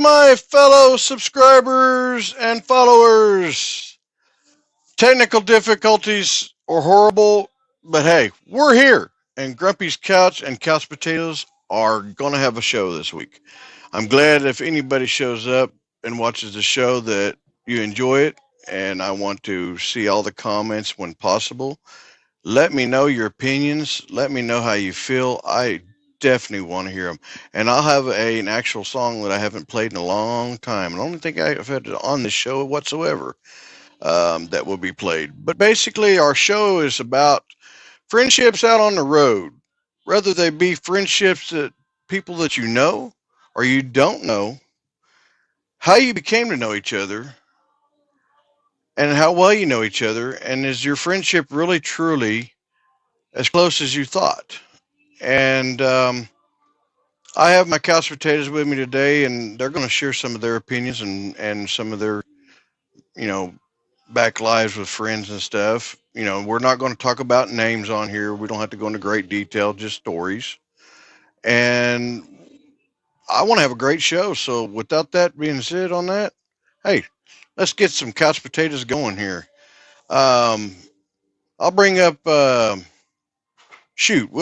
my fellow subscribers and followers. Technical difficulties are horrible, but hey, we're here, and Grumpy's Couch and Couch Potatoes are going to have a show this week. I'm glad if anybody shows up and watches the show that you enjoy it, and I want to see all the comments when possible. Let me know your opinions. Let me know how you feel. I definitely want to hear them. And I'll have an actual song that I haven't played in a long time. I don't think I've had it on this show whatsoever that will be played. But basically, our show is about friendships out on the road, whether they be friendships that people that you know or you don't know, how you became to know each other, and how well you know each other, and is your friendship really truly as close as you thought? And I have my couch potatoes with me today, and they're going to share some of their opinions and some of their, you know, back lives with friends and stuff. We're not going to talk about names on here. We don't have to go into great detail, just stories. And I want to have a great show. So, without that being said, on that, hey, let's get some couch potatoes going here. Um, I'll bring up, we'll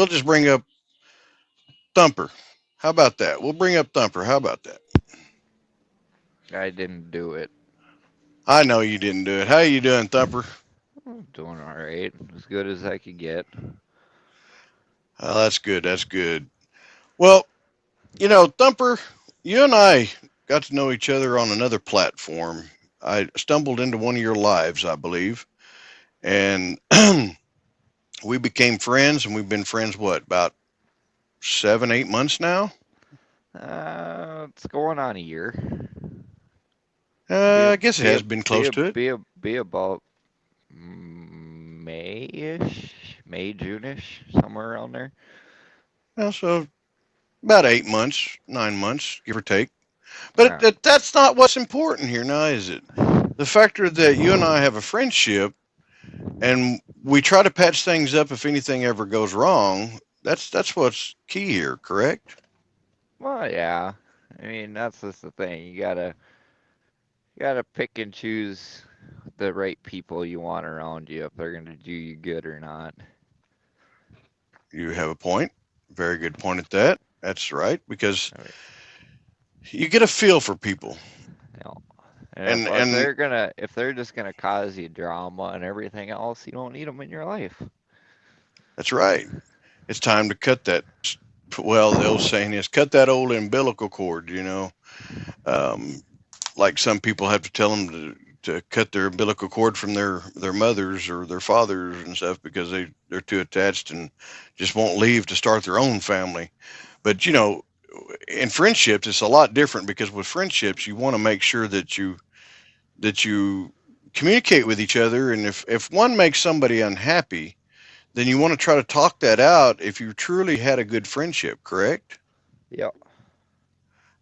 just bring up Thumper. How about that? We'll bring up Thumper. How about that? I didn't do it. I know you didn't do it. How you doing, Thumper? I'm doing all right, as good as I could get. Oh, that's good. That's good. Well, Thumper, you and I got to know each other on another platform. I stumbled into one of your lives, I believe, and we became friends, and we've been friends, what, about 7, 8 months now? It's going on a year. I guess it has been close to it. Be about May-ish, May, June-ish, somewhere around there. So about 8 months, 9 months, give or take. But Yeah. that's not what's important here now, is it? The factor that you and I have a friendship and we try to patch things up if anything ever goes wrong. That's what's key here, correct? Well, yeah. I mean, that's just the thing. You gotta pick and choose the right people you want around you if they're gonna do you good or not. You have a point. Very good point at that. That's right, because I mean, you get a feel for people. you know, and if And they're just gonna cause you drama and everything else, you don't need them in your life. that's right. It's time to cut that. Well, the old saying is cut that old umbilical cord. Um, like some people have to tell them to cut their umbilical cord from their mothers or their fathers and stuff because they're too attached and just won't leave to start their own family. But in friendships, it's a lot different because with friendships, you want to make sure that you communicate with each other, and if one makes somebody unhappy, then you want to try to talk that out if you truly had a good friendship, correct? Yeah.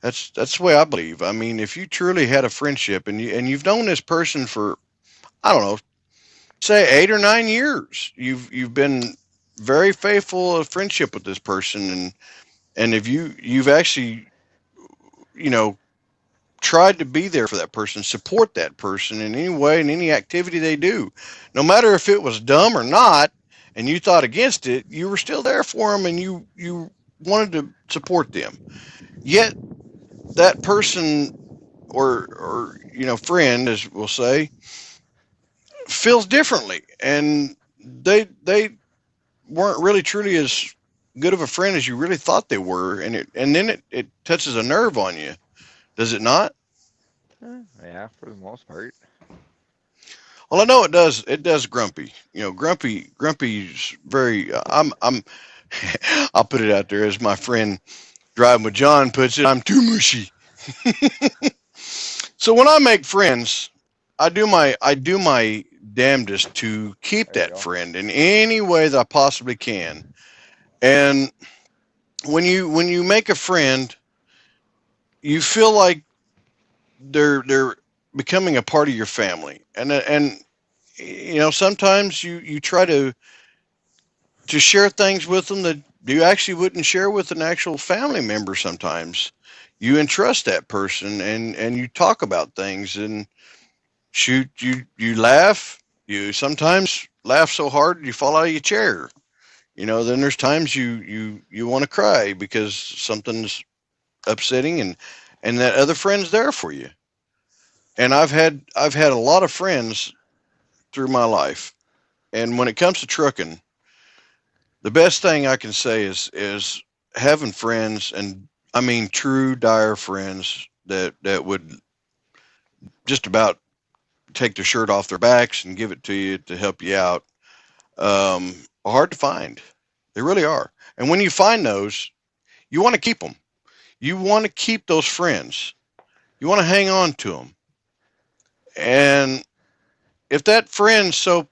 That's the way I believe. I mean, if you truly had a friendship and you've known this person for, I don't know, say 8 or 9 years, you've been very faithful of friendship with this person, and if you've actually, you know, tried to be there for that person, support that person in any way, in any activity they do, no matter if it was dumb or not, and you thought against it, you were still there for them, and you wanted to support them. Yet that person or friend, as we'll say, feels differently, and they weren't really truly as good of a friend as you really thought they were, and then it touches a nerve on you, does it not? Yeah, for the most part. Well, I know it does Grumpy. Grumpy's very I'm I'll put it out there as my friend driving with John puts it, I'm too mushy. So when I make friends, I do my damnedest to keep There you that go. friend in any way that I possibly can. And when you make a friend, you feel like they're becoming a part of your family. And sometimes you try to share things with them that you actually wouldn't share with an actual family member sometimes. you entrust that person, and you talk about things, and shoot, you laugh. You sometimes laugh so hard you fall out of your chair. Then there's times you want to cry because something's upsetting, and that other friend's there for you. And I've had a lot of friends through my life. And when it comes to trucking, the best thing I can say is having friends, and I mean true dire friends that would just about take their shirt off their backs and give it to you to help you out. Are hard to find. They really are. And when you find those, you want to keep them. You want to keep those friends. You want to hang on to them. And if that friend so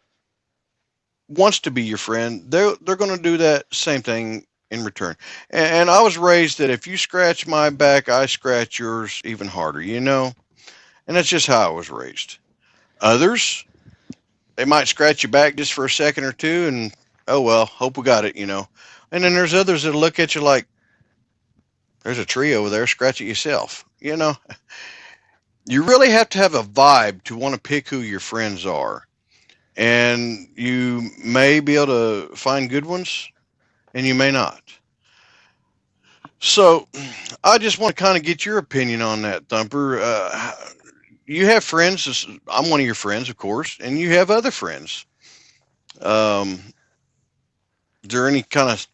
wants to be your friend, they're going to do that same thing in return. And I was raised that if you scratch my back, I scratch yours even harder. And that's just how I was raised. Others, they might scratch your back just for a second or two, and oh well, hope we got it. And then there's others that look at you like there's a tree over there, scratch it yourself. You really have to have a vibe to want to pick who your friends are. And you may be able to find good ones, and you may not. So, I just want to kind of get your opinion on that, Thumper. You have friends. I'm one of your friends, of course, and you have other friends. Is there any kind of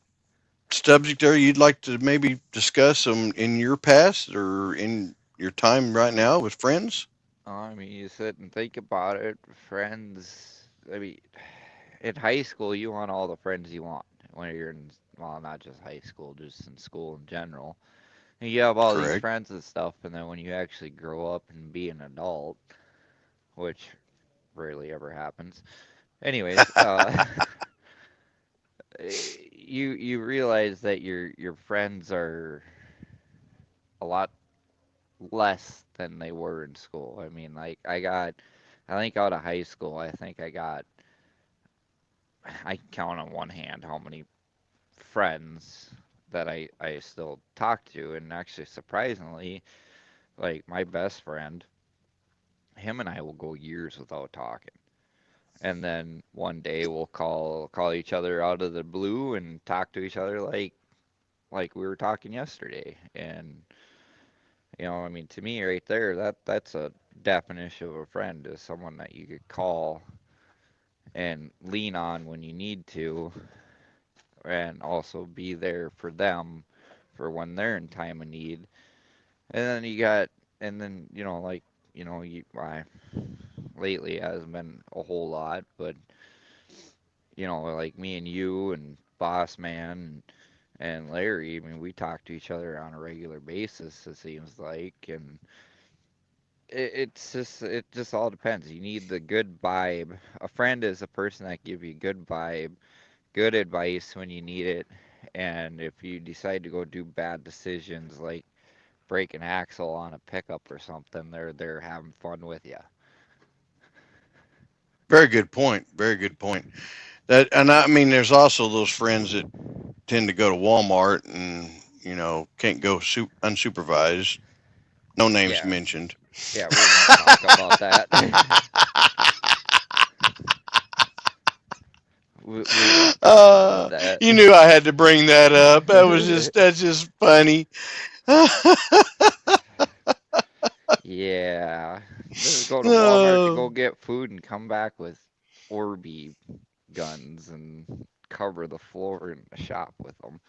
subject there you'd like to maybe discuss in your past or in your time right now with friends? I mean, you sit and think about it. Friends, I mean, in high school, you want all the friends you want when you're in, well, not just high school, just in school in general. And you have all these Correct. friends and stuff, and then when you actually grow up and be an adult, which rarely ever happens. Anyways, you realize that your friends are a lot less than they were in school. I mean, like I think out of high school, I can count on one hand how many friends that I still talk to, and actually surprisingly, like my best friend, him and I will go years without talking. And then one day we'll call each other out of the blue and talk to each other like we were talking yesterday. And I mean, to me right there, that's a definition of a friend is someone that you could call and lean on when you need to, and also be there for them for when they're in time of need. And then like I lately hasn't been a whole lot, but like me and you and Boss Man and Larry, I mean, we talk to each other on a regular basis, it seems like, and it just all depends. You need the good vibe. A friend is a person that give you good vibe, good advice when you need it, and if you decide to go do bad decisions like break an axle on a pickup or something, they're having fun with you. Very good point. Very good point. And I mean, there's also those friends that tend to go to Walmart and can't go unsupervised. No names Yeah, mentioned. yeah, we won't talk about that. We won't talk about uh, that. you knew I had to bring that up. That's just funny. Yeah. They go to Walmart to go No. get food and come back with Orby guns and cover the floor in the shop with them.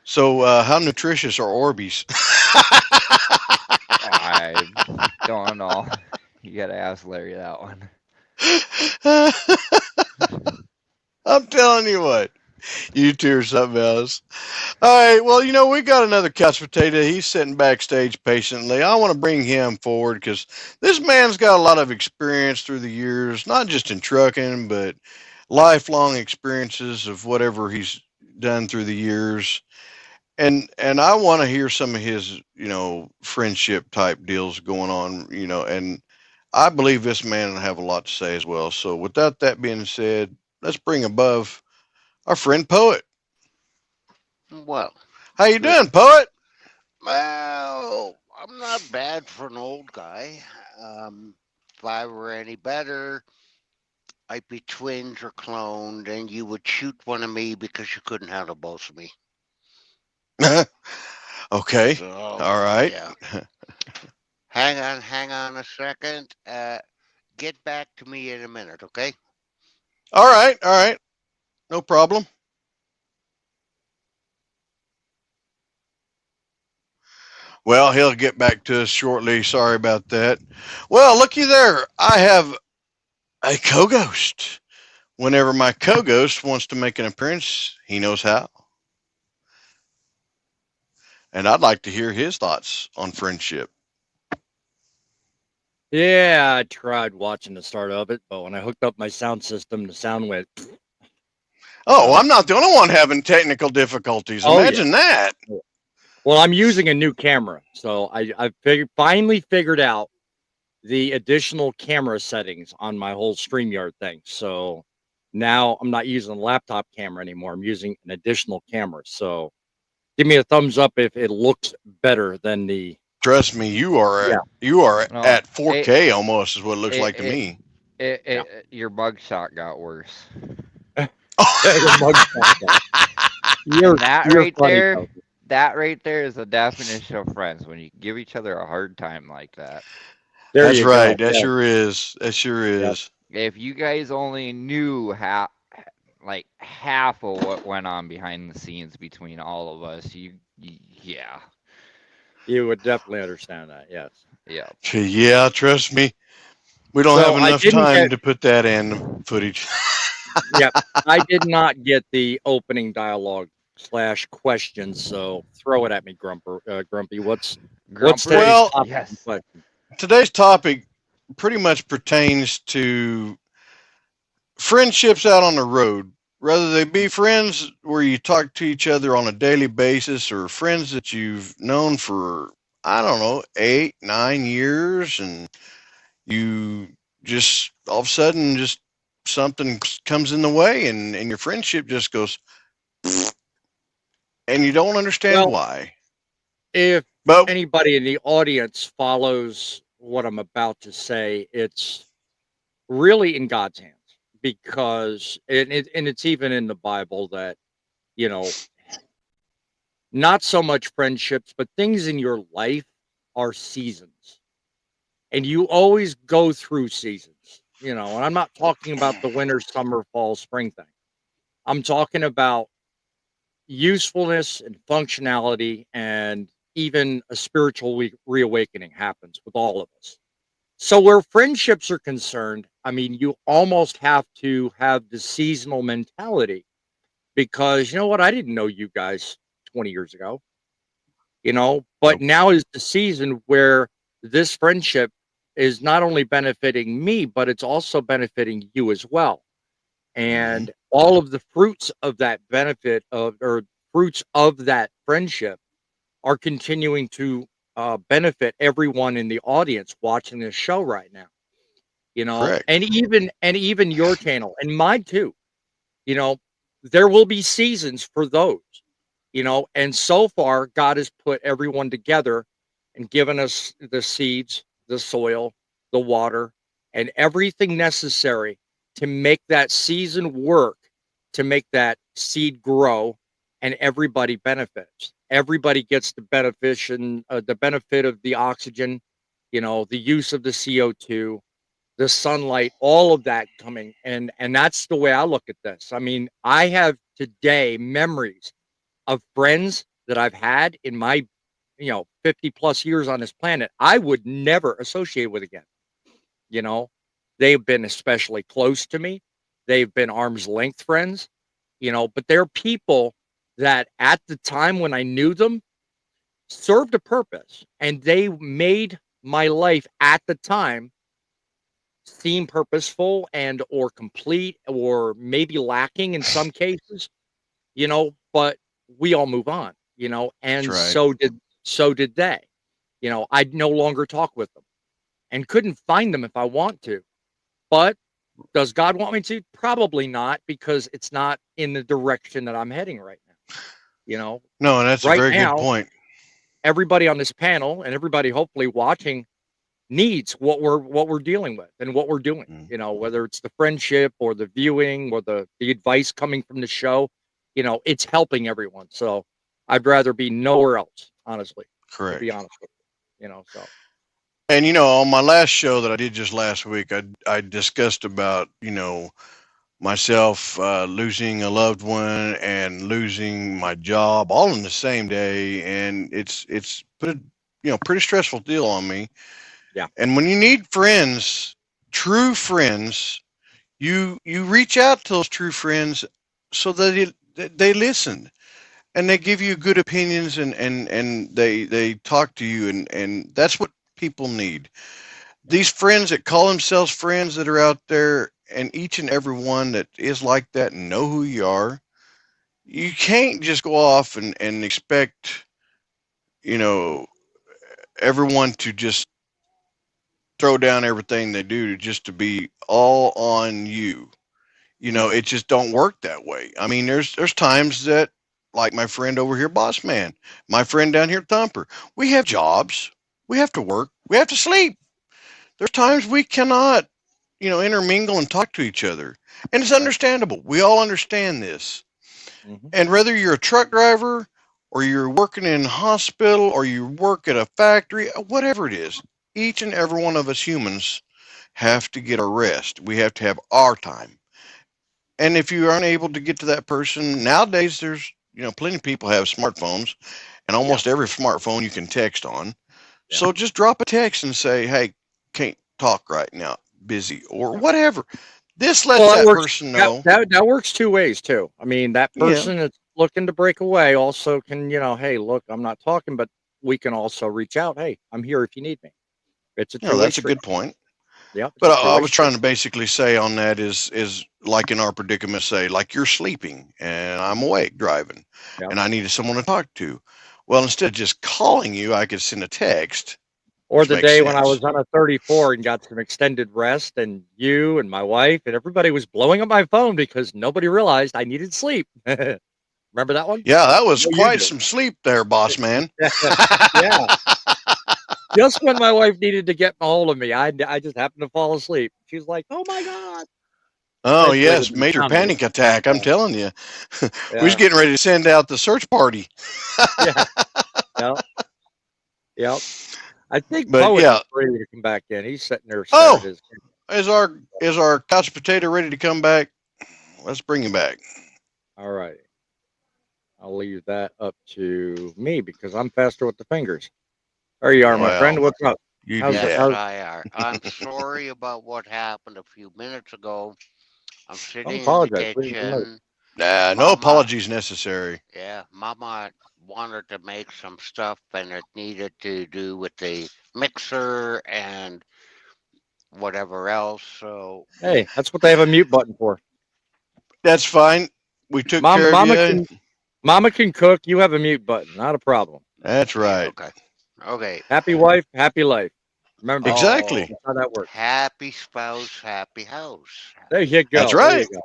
So, how nutritious are Orbeez? I don't know. You gotta ask Larry that one. I'm telling you what, you two are something else. All right, well, we got another couch potato. He's sitting backstage patiently. I want to bring him forward because this man's got a lot of experience through the years, not just in trucking, but lifelong experiences of whatever he's done through the years. And I want to hear some of his, friendship type deals going on, and I believe this man will have a lot to say as well. So, without that being said, let's bring above our friend Poet. Well, How you good. doing, Poet? Well, I'm not bad for an old guy. If I were any better, I'd be twins or cloned, and you would shoot one of me because you couldn't handle both of me. Okay. So, All right. yeah. Hang on a second. Get back to me in a minute, okay? All right. All right. No problem. Well, he'll get back to us shortly. Sorry about that. Well, looky there. I have a co ghost. Whenever my co ghost wants to make an appearance, he knows how. And I'd like to hear his thoughts on friendship. Yeah, I tried watching the start of it, but when I hooked up my sound system, the sound went. Oh, I'm not the only one having technical difficulties. Oh yeah. Imagine that. Well, I'm using a new camera, so I finally figured out the additional camera settings on my whole StreamYard thing. So now I'm not using a laptop camera anymore. I'm using an additional camera. So give me a thumbs up if it looks better than the. Trust me, you are Yeah. No, at 4K almost is what it looks it, like to it, me. Yeah. your mugshot got worse. The mug shot. You're That you're right funny, there, Toby. that right there is the definition of friends when you give each other a hard time like that. There That's you right. go. That Yeah. sure is. That sure Yep. is. If you guys only knew like half of what went on behind the scenes between all of us, yeah, You would definitely understand that. Yes. yeah. Yeah, trust me. We don't have So I enough didn't time get. to put that in footage. Yep. I did not get the opening dialogue / questions. So throw it at me, Grumpy. What's Grumper, today's Well, topic and yes. question? today's topic pretty much pertains to friendships out on the road, whether they be friends where you talk to each other on a daily basis or friends that you've known for, I don't know, 8, 9 years, and you just all of a sudden just something comes in the way and your friendship just goes and you don't understand Well, why. if But anybody in the audience follows what I'm about to say, it's really in God's hands because and it's even in the Bible that you know not so much friendships, but things in your life are seasons, and you always go through seasons. And I'm not talking about the winter, summer, fall, spring thing. I'm talking about usefulness and functionality, and even a spiritual reawakening happens with all of us. So, where friendships are concerned, I mean, you almost have to have the seasonal mentality because you know what? I didn't know you guys 20 years ago, but nope, now is the season where this friendship is not only benefiting me, but it's also benefiting you as well. hmm And all of the fruits of that benefit or fruits of that friendship are continuing to benefit everyone in the audience watching this show right now. correct. And even your channel and mine too. You know, there will be seasons for those. And so far, God has put everyone together and given us the seeds, the soil, the water, and everything necessary to make that season work, to make that seed grow, and everybody benefits. Everybody gets the benefit of the oxygen, the use of the CO2, the sunlight, all of that coming. And that's the way I look at this. I mean, I have today memories of friends that I've had in my 50 plus years on this planet I would never associate with again. You know, they've been especially close to me. They've been arm's length friends, but they're people that at the time when I knew them served a purpose and they made my life at the time seem purposeful and or complete or maybe lacking in some cases, but we all move on, That's and right. so did they. I'd no longer talk with them and couldn't find them if I want to. But does God want me to? Probably not, because it's not in the direction that I'm heading right now. You know, No, and that's a right very good now, point. everybody on this panel and everybody hopefully watching needs what we're dealing with and what we're doing. Mm. You know, whether it's the friendship or the viewing or the advice coming from the show, you know, it's helping everyone. So I'd rather be nowhere else, honestly, to Correct. be honest with you. You know, so And on my last show that I did just last week, I discussed about myself losing a loved one and losing my job all in the same day, and it's put a pretty stressful deal on me. yeah. And when you need friends, true friends, you reach out to those true friends so that they listen and they give you good opinions, and they talk to you, and that's what people need. These friends that call themselves friends that are out there, and each and every one that is like that and know who you are, you can't just go off and expect you know everyone to just throw down everything they do just to be all on you. It just don't work that way. I mean, there's times that, like my friend over here, Boss Man, my friend down here, Thumper, we have jobs, we have to work, we have to sleep. There's times we cannot, intermingle and talk to each other, and it's Right. understandable. We all understand this. Hmm. And whether you're a truck driver, or you're working in a hospital, or you work at a factory, whatever it is, each and every one of us humans have to get a rest. We have to have our time. And if you aren't able to get to that person nowadays, there's plenty of people have smartphones, and Yeah. almost every smartphone you can text on. Yeah. So just drop a text and say, "Hey, can't talk right now, busy," or Yeah. whatever. This lets Well, that that works. person That, know. that that works two ways too. I mean, that Yeah, person that's looking to break away also can, hey, look, I'm not talking, but we can also reach out. Hey, I'm here if you need me. It's a two-way that's a street. good point. Yeah, it's But a I two-way was street. trying to basically say on that is like in our predicament, say like you're sleeping and I'm Mhm. awake driving, Yeah. and I needed someone to talk to. Well, instead of just calling you, I could send a text, Or which the makes day when I sense. was on a 34 and got some extended rest, and you and my wife and everybody was blowing up my phone because nobody realized I needed sleep. Remember that one? Yeah, that was No, you quite do. some sleep there, boss man. Yeah. Just when my wife needed to get a hold of me, I just happened to fall asleep. She was like, "Oh my god!" Oh Eventually, it had yes, been major comedy. panic attack. I'm Yeah, telling you, we was yeah, getting ready to send out the search party. yeah, yeah, yep. I think But Poet yeah. is ready to come back in. He's sitting there staring at Oh, his. is our couch potato ready to come back? Let's bring him back. All right, I'll leave that up to me because I'm faster with the fingers. There you are, my Yeah. friend. Well, What's up? you do How's Yes, that. how's? I are. I'm sorry about what happened a few minutes ago. I'm Don't sitting in the apologize. We didn't know. kitchen. Nah, no Mama, apologies necessary. yeah, Mama wanted to make some stuff and it needed to do with the mixer and whatever else. So, Hey, that's what they have a mute button for. That's fine. We took Mama, care of you. Mama can cook. You have a mute button. Not a problem. That's yeah, right. okay. Okay. Happy wife, happy life. Remember, Oh, Exactly. that's how that works. happy spouse, happy house. There you That's go. There you right. go.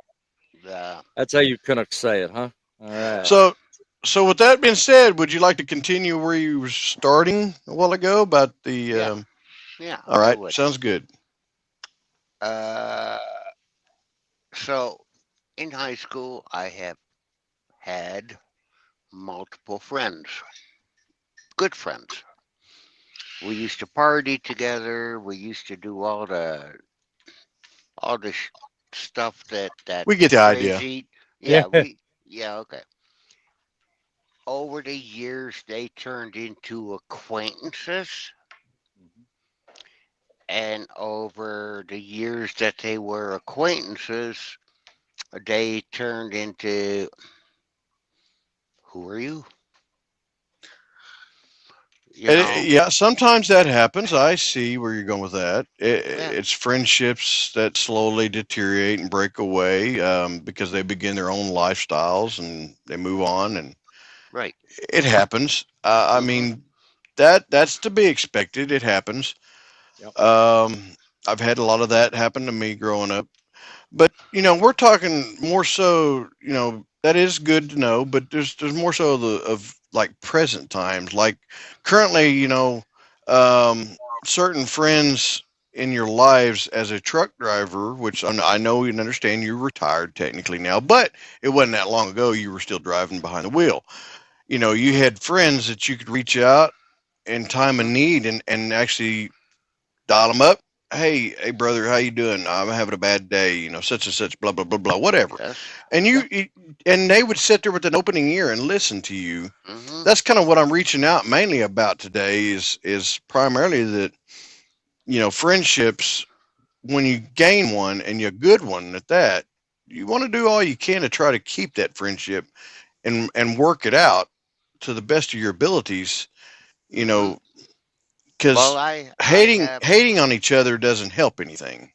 The, That's how you Canucks say it, huh? All right. uh, So with that being said, would you like to continue where you were starting a while ago about the? yeah, yeah, All I right, would. sounds good. Uh, so in high school, I have had multiple friends, good friends. We used to party together. We used to do all the stuff We that's get the idea. crazy. Yeah. Yeah, yeah, okay. Over the years, they turned into acquaintances, and over the years that they were acquaintances, they turned into who are you? You know? Yeah, sometimes that happens. I see where you're going with that. Yeah, It's friendships that slowly deteriorate and break away because they begin their own lifestyles and they move on, and right. it happens. I Mm-hmm. mean, that's to be expected. It happens. Yep. I've had a lot of that happen to me growing up. But we're talking more so. That is good to know. But there's more so of like present times, like currently, um, certain friends in your lives as a truck driver, which I know and understand you're retired technically now, but it wasn't that long ago. You were still driving behind the wheel. You had friends that you could reach out in time of Mhm. need and actually dial them up. Hey, brother, how you doing? I'm having a bad day. Such and such, blah blah blah blah, whatever. Yes. And Yep. and they would sit there with an opening ear and listen to you. Hmm. That's kind of what I'm reaching out mainly about today is primarily that friendships, when you gain one and you're a good one at that, you want to do all you can to try to keep that friendship and work it out to the best of your abilities. You Hmm. know, Well, because I hating have hating on each other doesn't help anything.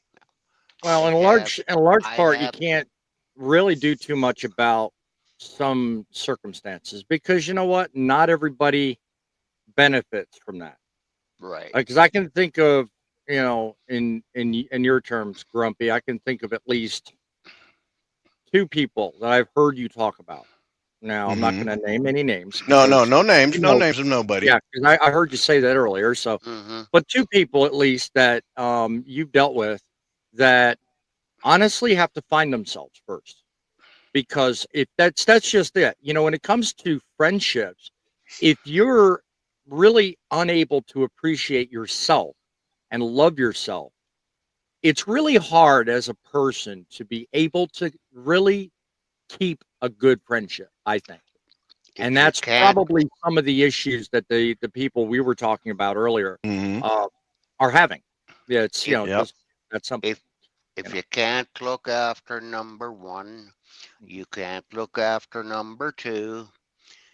Well, I have in a large I part, you have. can't really do too much about some circumstances because you know what? Not everybody benefits from that. Right. Because I can think of, in your terms, Grumpy, I can think of at least two people that I've heard you talk about. Now, I'm not Hmm. going to name any names No, no, because, no names, you no know, names of nobody. yeah, because I heard you say that earlier. So, Hmm. but two people at least that you've dealt with that honestly have to find themselves first because if that's just it. When it comes to friendships, if you're really unable to appreciate yourself and love yourself, it's really hard as a person to be able to really keep a good friendship, I think. And If you that's can't, probably some of the issues that the people we were talking about earlier Hmm. uh, are having. Yeah, it's if Yep. just that's something. if You if know. you can't look after number one, Mhm. you can't look after number two.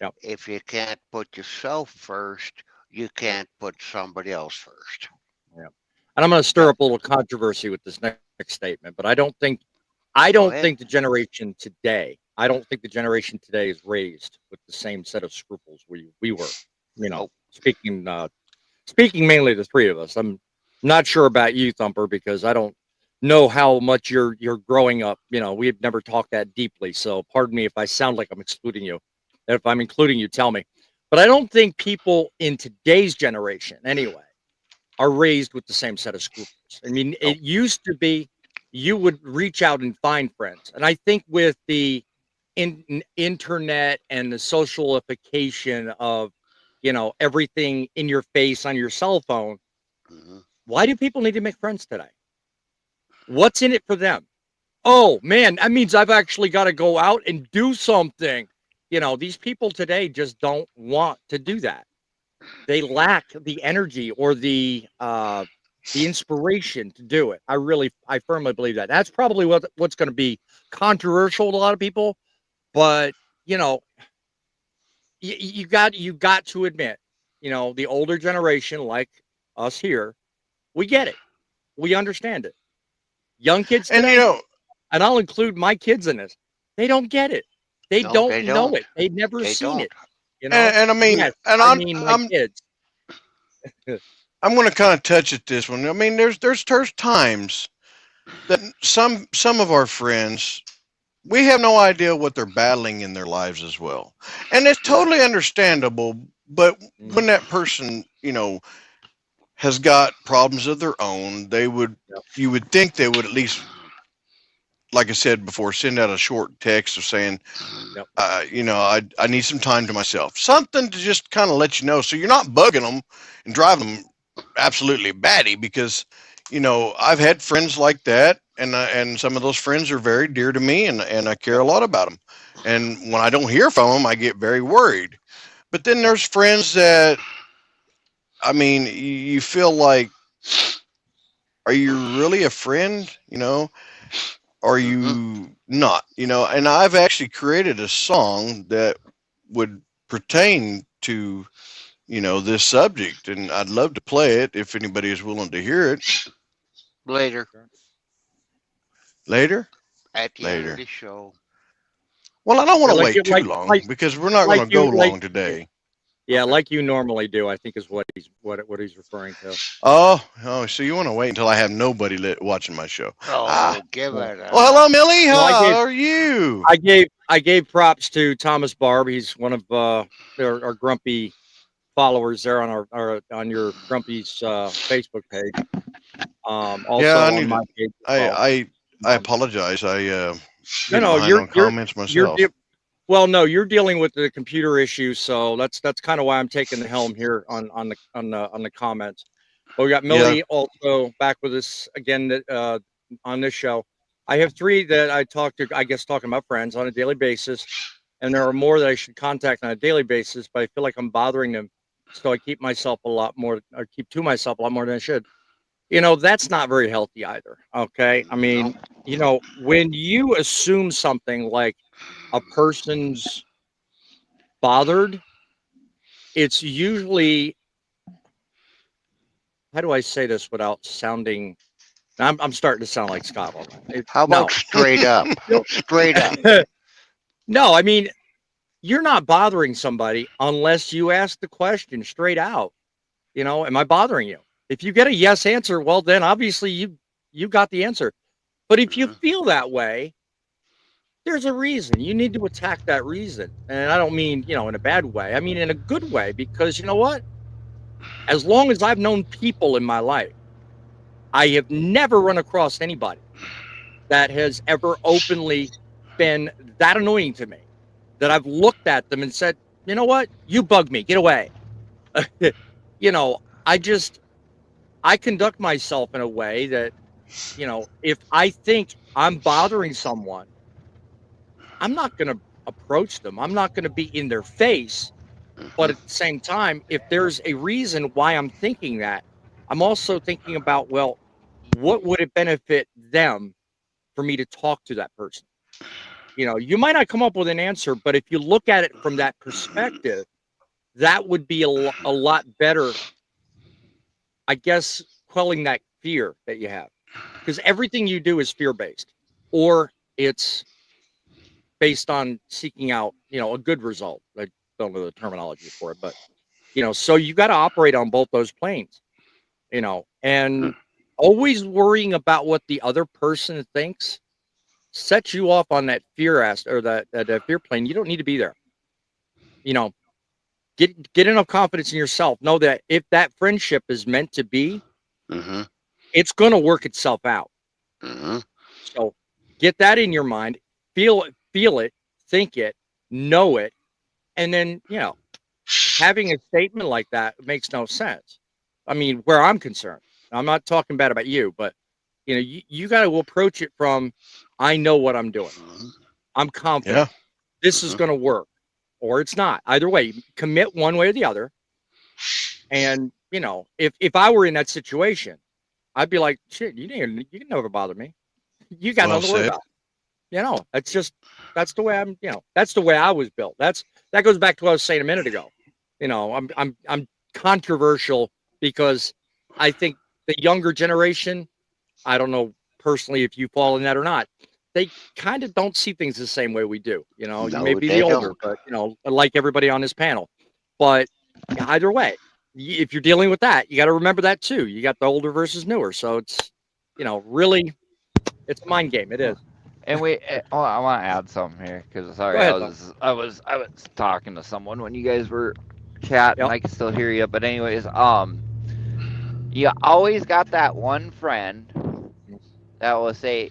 Yep. If you can't put yourself first, you Yep. can't put somebody else first. Yeah. And I'm going to stir That up a little controversy with this next statement, but I Go don't ahead. think the generation today, I don't think the generation today is raised with the same set of scruples we were. Nope. Speaking speaking mainly the three of us. I'm not sure about you, Thumper, because I don't know how much you're growing up. We've never talked that deeply, so pardon me if I sound like I'm excluding you. If I'm including you, tell me. But I don't think people in today's generation, anyway, are raised with the same set of scruples. I mean, Nope. it used to be you would reach out and find friends. And I think with the internet and the socialification of, everything in your face on your cell phone, Hmm. why do people need to make friends today? What's in it for them? Oh, man, that means I've actually got to go out and do something. These people today just don't want to do that. They lack the energy or the inspiration to do it. I firmly believe that. That's probably what's going to be controversial to a lot of people, but you know, you got to admit, the older generation like us here, we get it. We understand it. Young kids And today, and I'll include my kids in this. They don't get it. They No, don't they know don't. it. They've never They seen don't. it. You know? and I mean, Yes, and I I'm mean my I'm kids. I'm going to kind of touch at this one. I mean, there's times that some of our friends, we have no idea what they're battling in their lives as well, and it's Right. totally understandable. But Mhm. when that person, has got problems of their own, Yep, you would think they would at least, like I said before, send out a short text of saying, yep, I need some time to myself, something to just kind of let you know, so you're not bugging them and driving them absolutely batty. Because I've had friends like that, and some of those friends are very dear to me, and I care yep, a lot about them. And when I don't hear from them, I get very worried. But then yep. there's friends that, I mean, you feel like, are you really a friend? Are Hmm. you not? And I've actually created a song that would pertain to, this subject, and I'd love to play it if anybody is willing to hear it Later, Sure. later. at the end of Later. the show. Well, I don't want Yeah, to like you wait too like long like because we're not going like to go you like long yeah, today. yeah, Okay. like you normally do, I think is what he's referring to. Oh, so you want to wait until I have nobody watching my show? Ah, Oh, give Yeah. it well, up. hello, Millie. No, How are you? I gave I gave props to Thomas Barb. He's one of our grumpy followers there on on your Grumpy's Facebook page. Also Yeah, I on need my to. page as well. I apologize. I No, get no, behind on comments you're myself. well, no, you're dealing with the computer issue, so that's kind of why I'm taking the helm here on the comments. But we got Yeah. Millie also back with us again on this show. I have 3 that I talk to, I guess, talking about friends on a daily basis, and there are more that I should contact on a daily basis, but I feel like I'm bothering them, so I keep myself a lot more, or keep to myself a lot more than I should. That's not very healthy either. Okay, I mean, when you assume something like a person's bothered, it's usually, how do I say this without sounding, I'm starting to sound like Scott already. How about straight up? Straight up. No, I mean, you're not bothering somebody unless you ask the question straight out. Am I bothering you? If you get a yes answer, well, then obviously you got the answer. But if you feel that way, there's a reason. You need to attack that reason. And I don't mean, in a bad way. I mean in a good way, because you know what? As long as I've known people in my life, I have never run across anybody that has ever openly been that annoying to me, that I've looked at them and said, you know what? You bug me. Get away. I conduct myself in a way that, if I think I'm bothering someone, I'm not going to approach them. I'm not going to be in their face. But at the same time, if there's a reason why I'm thinking that, I'm also thinking about, well, what would it benefit them for me to talk to that person? You might not come up with an answer, but if you look at it from that perspective, that would be a lot better, I guess, quelling that fear that you have. Because everything you do is fear-based, or it's based on seeking out, a good result. I don't know the terminology for it, but, so you got to operate on both those planes, and always worrying about what the other person thinks sets you off on that fear or that fear plane. You don't need to be there. Get enough confidence in yourself. Know that if that friendship is meant to be, it's going to work itself out. So get that in your mind, feel it, think it, know it, and then, having a statement like that makes no sense. I mean, where I'm concerned, I'm not talking bad about you, but you got to approach it from, I know what I'm doing. I'm confident. Yeah. This is going to work, or it's not. Either way, commit one way or the other. And, if I were in that situation, I'd be like, shit, you can never bother me. You got nothing to worry about. That's the way that's the way I was built. That goes back to what I was saying a minute ago. I'm controversial because I think the younger generation, I don't know personally if you fall in that or not, they kind of don't see things the same way we do. You may be the older, but like everybody on this panel. But either way, if you're dealing with that, you got to remember that too. You got the older versus newer, so it's really, it's a mind game. It is. And I want to add something here because sorry, ahead, I was talking to someone when you guys were chatting. Yep. I can still hear you, but anyways, you always got that one friend that will say,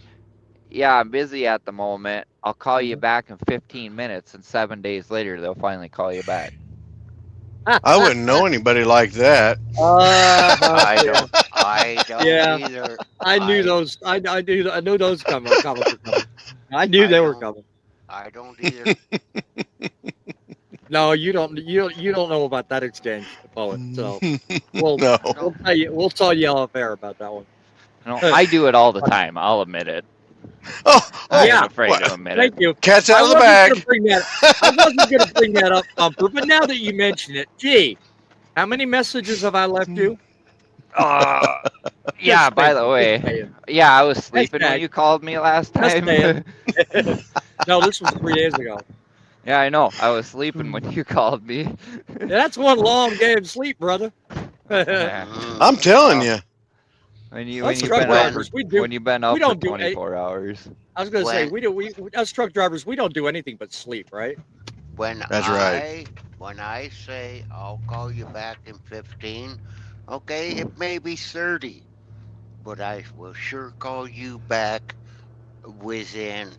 "Yeah, I'm busy at the moment. I'll call you back in 15 minutes," and 7 days later they'll finally call you back. I wouldn't know anybody like that. I don't Yeah. either. I knew those. I knew those comments were coming. I knew they were coming. I don't either. No, you don't. You don't know about that exchange, Poet. So we'll No. we'll tell you off air about that one. No, I do it all the time. I'll admit it. Oh, Yeah. I'm afraid to admit Thank it. you. Cat's I out of the wasn't bag. going to bring that up, Thumper, but now that you mention it, gee, how many messages have I left you? Yeah, Just by saying, the just way, saying. yeah, I was sleeping when tag. you called me last Just time. saying. No, this was 3 days ago. Yeah, I know. I was sleeping when you called me. Yeah, that's one long day of sleep, brother. Yeah. I'm telling you. When Us you've truck been up drivers, for we do. when you've been We up for don't do. 24 hours. I was gonna say When we us truck drivers, we don't do anything but sleep, right? when That's right. I say I'll call you back in 15, okay, it may be 30, but I will sure call you back within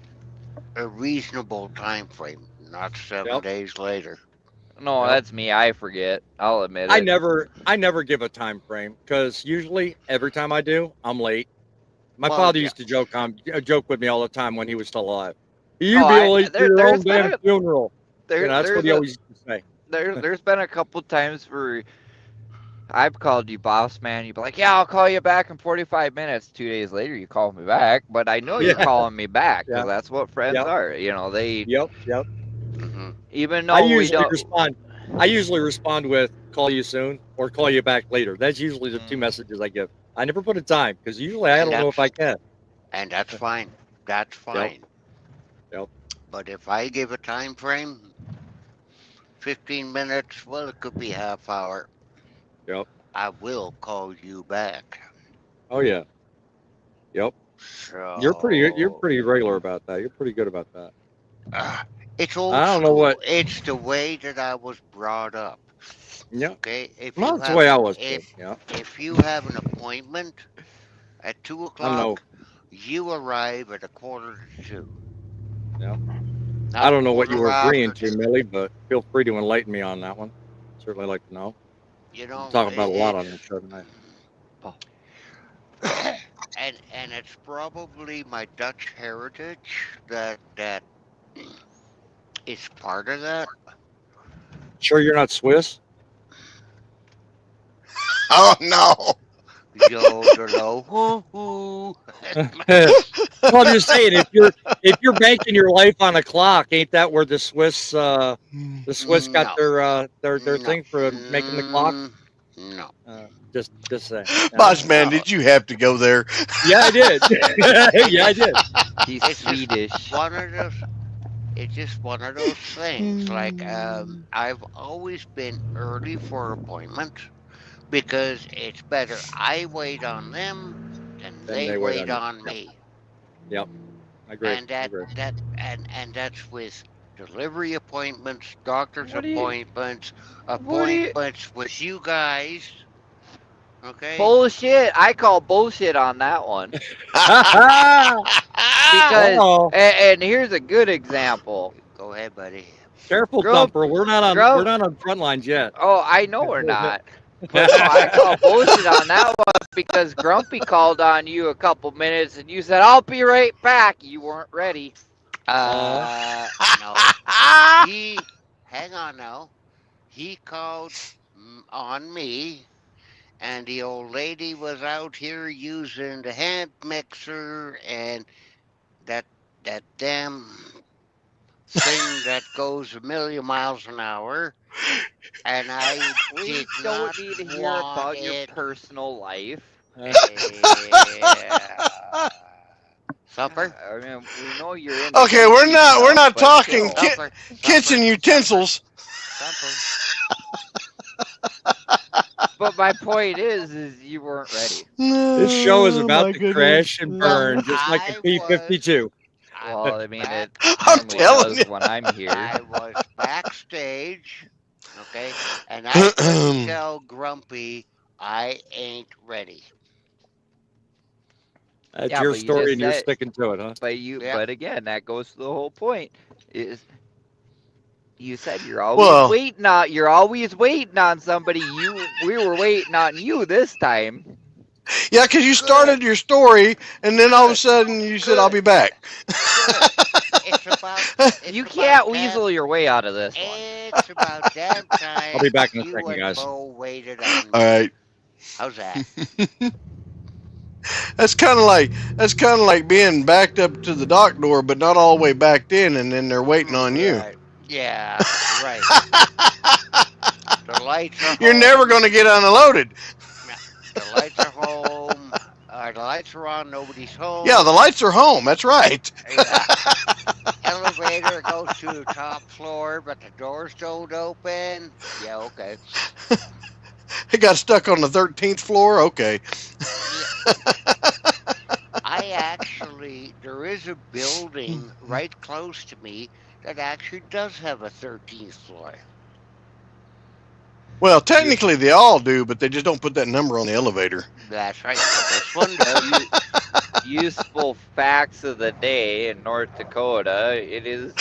a reasonable time frame, not seven Yep. days later. No, Yep. that's me. I forget. I'll admit I it. never give a time frame because usually every time I do, I'm late. My Well, father yeah, used to joke with me all the time when he was still alive. You Oh, be late to your own there's been damn a funeral. That's what there's he a always used to say. there's been a couple times where I've called you boss man. You'd be like, yeah, I'll call you back in 45 minutes. 2 days later, you call me back, but I know you're Yeah, calling me back because yeah, that's what friends yep, are. You know, they yep. hmm even I though we usually don't. respond. I usually respond with "call you soon" or "call you back later." That's usually the two Mm, messages I give. I never put a time because usually I and don't know if I can. that's fine. That's Yep, fine. yep, But if I give a time frame, 15 minutes, well, it could be half hour. yep. I will call you back. Oh yeah, yep. You're So pretty regular about that. You're pretty good about that. uh, it's old I don't know what. school. It's the way that I was brought up. Yeah, Okay, well, that's the way I was too. Yeah, if you have an appointment at two I don't know. o'clock, you arrive at a quarter to two, Yeah, I not don't know what you quarter were agreeing after to, two. Millie, but feel free to enlighten me on that one. Certainly like to know. You We know, talk about a lot on the show tonight. oh, and it's probably my Dutch heritage that is part of that. Sure, you're not Swiss. Oh no. Jodelo, hoo hoo. Well, I'm just saying, if you're banking your life on a clock, ain't that where the Swiss got No, their no, thing for making the clocks? no. Just saying. Boss man, No, did you have to go there? Yeah, I did. Yeah, I it's did. he's it's just Swedish. one of those. It's just one of those things. Like I've always been early for appointments because it's better I wait on them than Then they they wait wait on you. on Yep, me. yep. I agree. And I agree. that's with delivery appointments, doctor's What do you? appointments, What do you? appointments with you guys. Okay, Bullshit. I call bullshit on that one because, Oh, and here's a good example. go ahead, buddy. careful, Grump, Thumper. We're Grump. not on front lines yet. Oh, I know we're not. But no, I call bullshit on that one because Grumpy called on you a couple minutes and you said, I'll be right back. You weren't ready. Oh, No, he. Hang on now. He called on me, and the old lady was out here using the hand mixer and that that damn thing that goes a million miles an hour, and I We did don't not need to hear want about your it. personal life. Yeah. Supper, I mean, we know you're into Okay, wifey we're stuff, not but talking still. supper, kitchen supper, utensils. supper. But my point is you weren't ready. this show is Oh about my to goodness. crash and Well, burn, just like a P-52. I Well, was I mean, back, it I'm normally telling you. does when I'm here. I was backstage, okay, and I couldn't tell Grumpy I ain't ready. That's Yeah, your but you story, just and you're said, sticking to it, huh? Yeah, but again, that goes to the whole point. Is you said Well, you're always waiting on somebody. We were waiting on you this time. yeah, because you good, started your story, and then all of a good, sudden you said, "I'll good, be back." good. It's about, it's You about can't damn, weasel your way out of this one. it's about damn I'll be time back in a you second, and guys. Bo waited on All me. right. How's that? That's kind of like being backed up to the dock door, but not all the way backed in, and then they're waiting on you. Right. Yeah, right. The lights are You're never home. going to get unloaded. Yeah, the lights are home. The lights are on. Nobody's Yeah, the home. lights are home. That's right. Yeah. Elevator goes to the top floor, but the doors don't open. Yeah, okay. It got stuck on the 13th floor. Okay. Yeah, There is a building right close to me that actually does have a 13th floor. Well, You technically they all do, but they just don't put that number on the elevator. That's right, but this one does. useful facts of the day in North Dakota. It is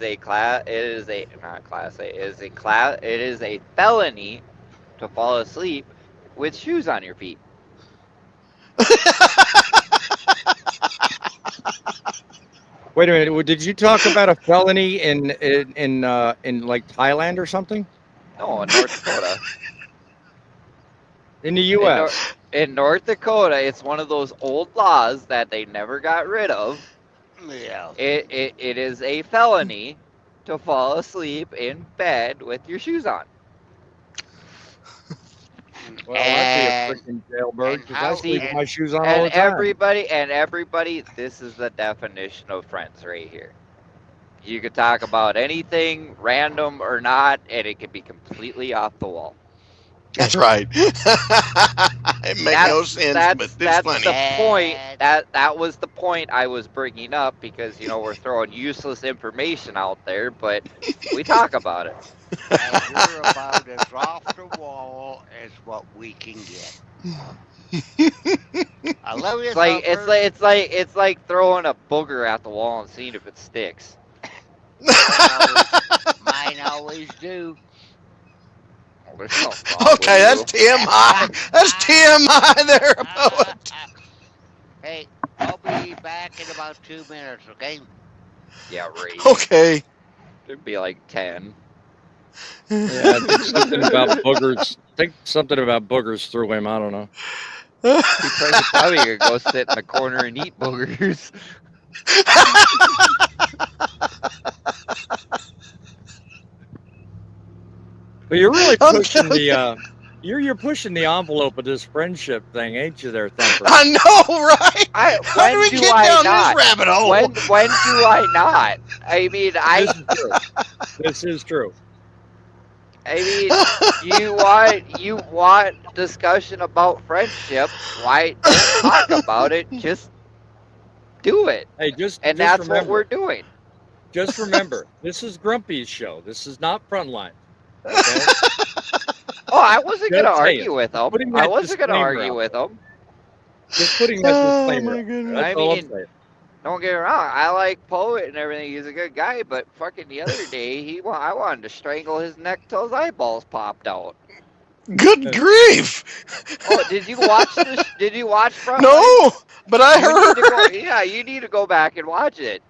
a class. It is a not class A. It is a class. It is a felony to fall asleep with shoes on your feet. Wait a minute. Did you talk about a felony in like Thailand or something? No, in North Dakota. In the In, Nor- U.S. in North Dakota, it's one of those old laws that they never got rid of. Yeah. It is a felony to fall asleep in bed with your shoes on. Well, I'd be a And freaking jailbird because I sleep with and my shoes on all the time. Everybody, this is the definition of friends right here. You could talk about anything, random or not, and it could be completely off the wall. That's right. It makes no sense, but it's funny. The point. That was the point I was bringing up because we're throwing useless information out there, but we talk about it. and we're about as off the wall as what we can get. I love you, It's like throwing a booger at the wall and seeing if it sticks. Mine always do. Okay, that's TMI. That's TMI there, poet. Hey, I'll be back in about 2 minutes, okay? Yeah, right. Okay. It'd be like 10. Yeah, I think something about boogers. I think something about boogers threw him. I don't know. He's probably gonna go sit in the corner and eat boogers. But you're really pushing the you're pushing the envelope of this friendship thing, ain't you, there, Thumper? I know, right? How do we get down not? this rabbit hole? When do I not? I mean, This is true. I mean, you want discussion about friendship? Why don't talk about it? Just do it. Hey, and that's what we're doing. Just remember, this is Grumpy's show. This is not Frontline. Okay? Oh, I wasn't going to argue with him. I wasn't going to argue with him. Just putting that disclaimer. My goodness. That's all I'm saying. Don't get me wrong. I like Poet and everything. He's a good guy, but fucking the other day, I wanted to strangle his neck till his eyeballs popped out. Good grief! Oh, did you watch this? Did you watch Frontline? No, but I heard. Yeah, you need to go back and watch it.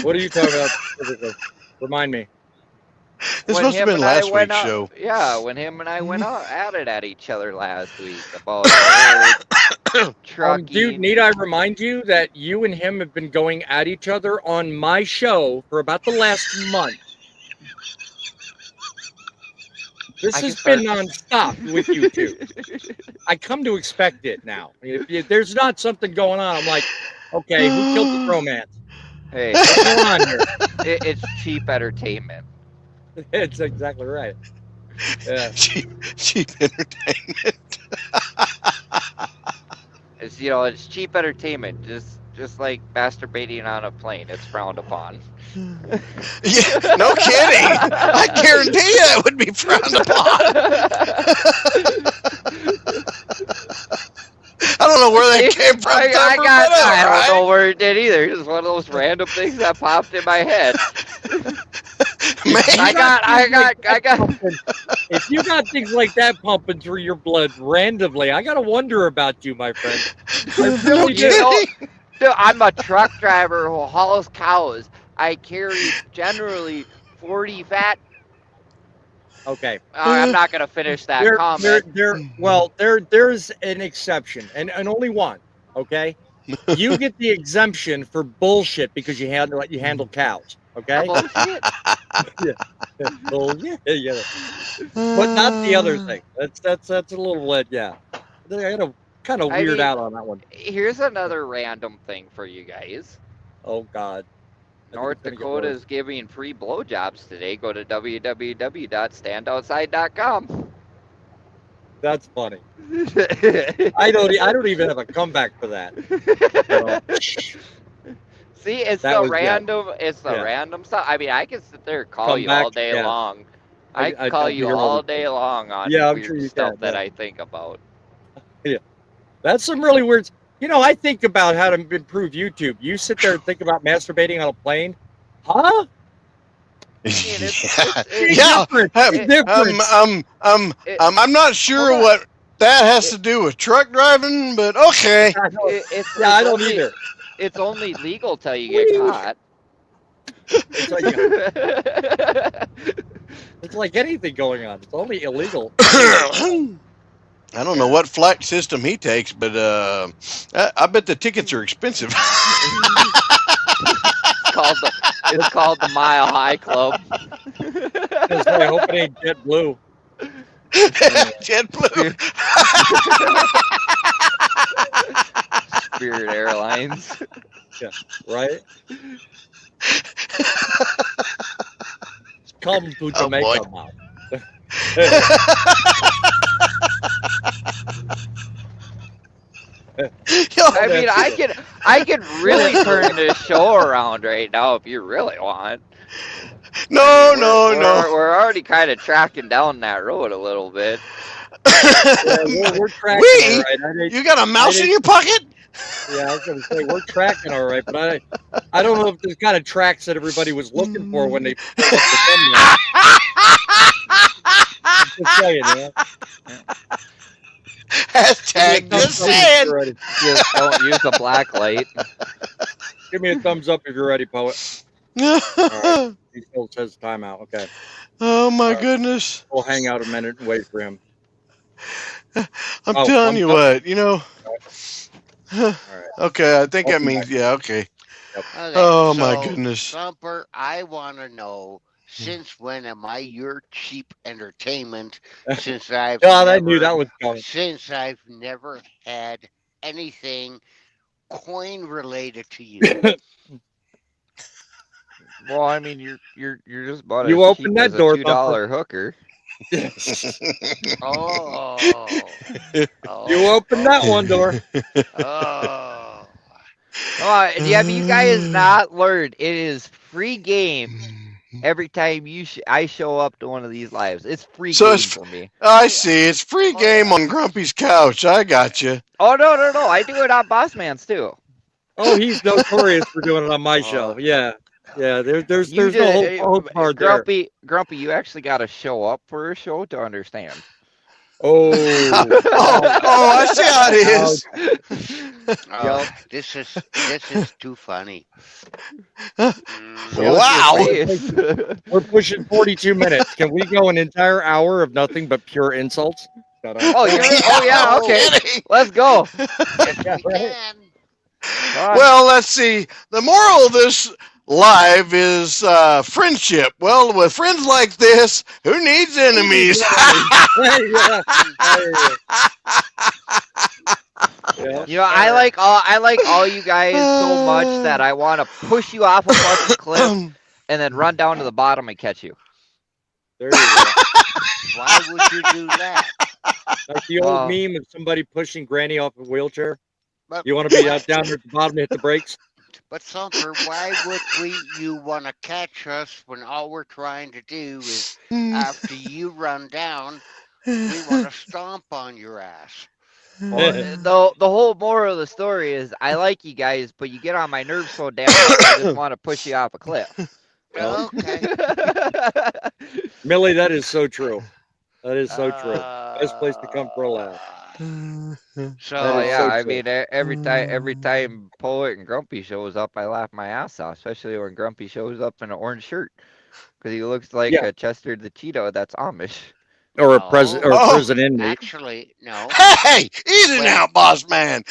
What are you talking about specifically? Remind me. This must have been last week's show. Yeah, when him and I went at it at each other last week about trucking. Dude, need I remind you that you and him have been going at each other on my show for about the last month. This has been nonstop with you two. I come to expect it now. If there's not something going on, I'm like, okay, who killed the romance? Hey, what's going on here? It's cheap entertainment. It's exactly right. Yeah. Cheap entertainment. It's cheap entertainment. Just like masturbating on a plane, it's frowned upon. Yeah, no kidding. I guarantee you it would be frowned upon. I don't know where that came from. I don't know where it did either. It's one of those random things that popped in my head. Man, I got. If you got things like that pumping through your blood randomly, I gotta wonder about you, my friend. I really do. Dude, I'm a truck driver who hauls cows. I carry generally 40 fat. Okay. I'm not gonna finish that comment. There's an exception, and only one. Okay. You get the exemption for bullshit because you handle cows. Okay. Bullshit. Yeah. But not the other thing. That's a little yeah. I gotta kind of weird out on that one. Here's another random thing for you guys. Oh God. North Dakota is giving free blowjobs today. Go to www.standoutside.com. That's funny. I don't even have a comeback for that. See, it's That the was random. It's the yeah. random stuff. I mean, I can sit there and call you Comeback, all day yeah. long. I can call I'll be you here all all the time. day long on Yeah, I'm sure weird you stuff can. that Yeah. I think about. That's some really weird. I think about how to improve YouTube. You sit there and think about masturbating on a plane, huh? I mean, Big Yeah. difference. Big it, difference. it, I'm not sure hold on. what that has It, to do with truck driving, but okay. I don't, it's yeah, I don't only either. it's only legal till you get Whee! caught. It's like it's like anything going on. It's only illegal. I don't know what flight system he takes, but I bet the tickets are expensive. It's called the Mile High Club. I hope it ain't JetBlue. JetBlue. Spirit Airlines. Yeah, right. Come to Jamaica, boy. man. I mean, I could really turn this show around right now if you really want. No, We're already kind of tracking down that road a little bit. We're tracking all right. You got a mouse in your pocket? Yeah, I was going to say we're tracking all right, but I don't know if there's kind of tracks that everybody was looking for when they pulled up the thumbnail. Just saying, yeah. Hashtag just saying. Just don't use a black light. Give me a thumbs up if you're ready, poet. All right. He still says timeout. Okay. Oh my goodness. We'll hang out a minute and wait for him. I'm telling you what, All right. Okay, I think that means, yeah, okay. Okay, Oh my so, goodness. Thumper, I want to know, since when am I your cheap entertainment? Since I've God, I knew that was coming. Since I've never had anything coin related to you. Well, I mean, you're just about You as opened cheap that as a door, $2 hooker. Oh. You opened that one door. Oh. Have you guys not learned? It is free game every time I show up to one of these lives. It's free game for me. I see. It's free game on Grumpy's couch. I got you. Oh no! I do it on Bossman's too. Oh, he's notorious for doing it on my show. Yeah. Yeah, there's You no whole part there. Grumpy, you actually got to show up for a show to understand. Oh. I see how it is. This is too funny. Wow. We're pushing 42 minutes. Can we go an entire hour of nothing but pure insults? Yeah, okay. Let's go. Yes, we can. Well, let's see. The moral of this live is friendship. Well, with friends like this, who needs enemies? I like all you guys so much that I want to push you off a fucking cliff and then run down to the bottom and catch you. There you go. Why would you do that? Like the old meme of somebody pushing Granny off a wheelchair. But, You want to be down there at the bottom to hit the brakes? But Thumper, why would you want to catch us when all we're trying to do is after you run down, we want to stomp on your ass? Well, the whole moral of the story is I like you guys, but you get on my nerves so damn much I just want to push you off a cliff. Okay. Millie, that is so true. That is so true. Best place to come for a laugh. So I mean, every time Poet and Grumpy shows up, I laugh my ass off, especially when Grumpy shows up in an orange shirt because he looks like a Chester the Cheeto that's Amish. Or a prison inmate. Actually, no. Hey, easy now, boss man.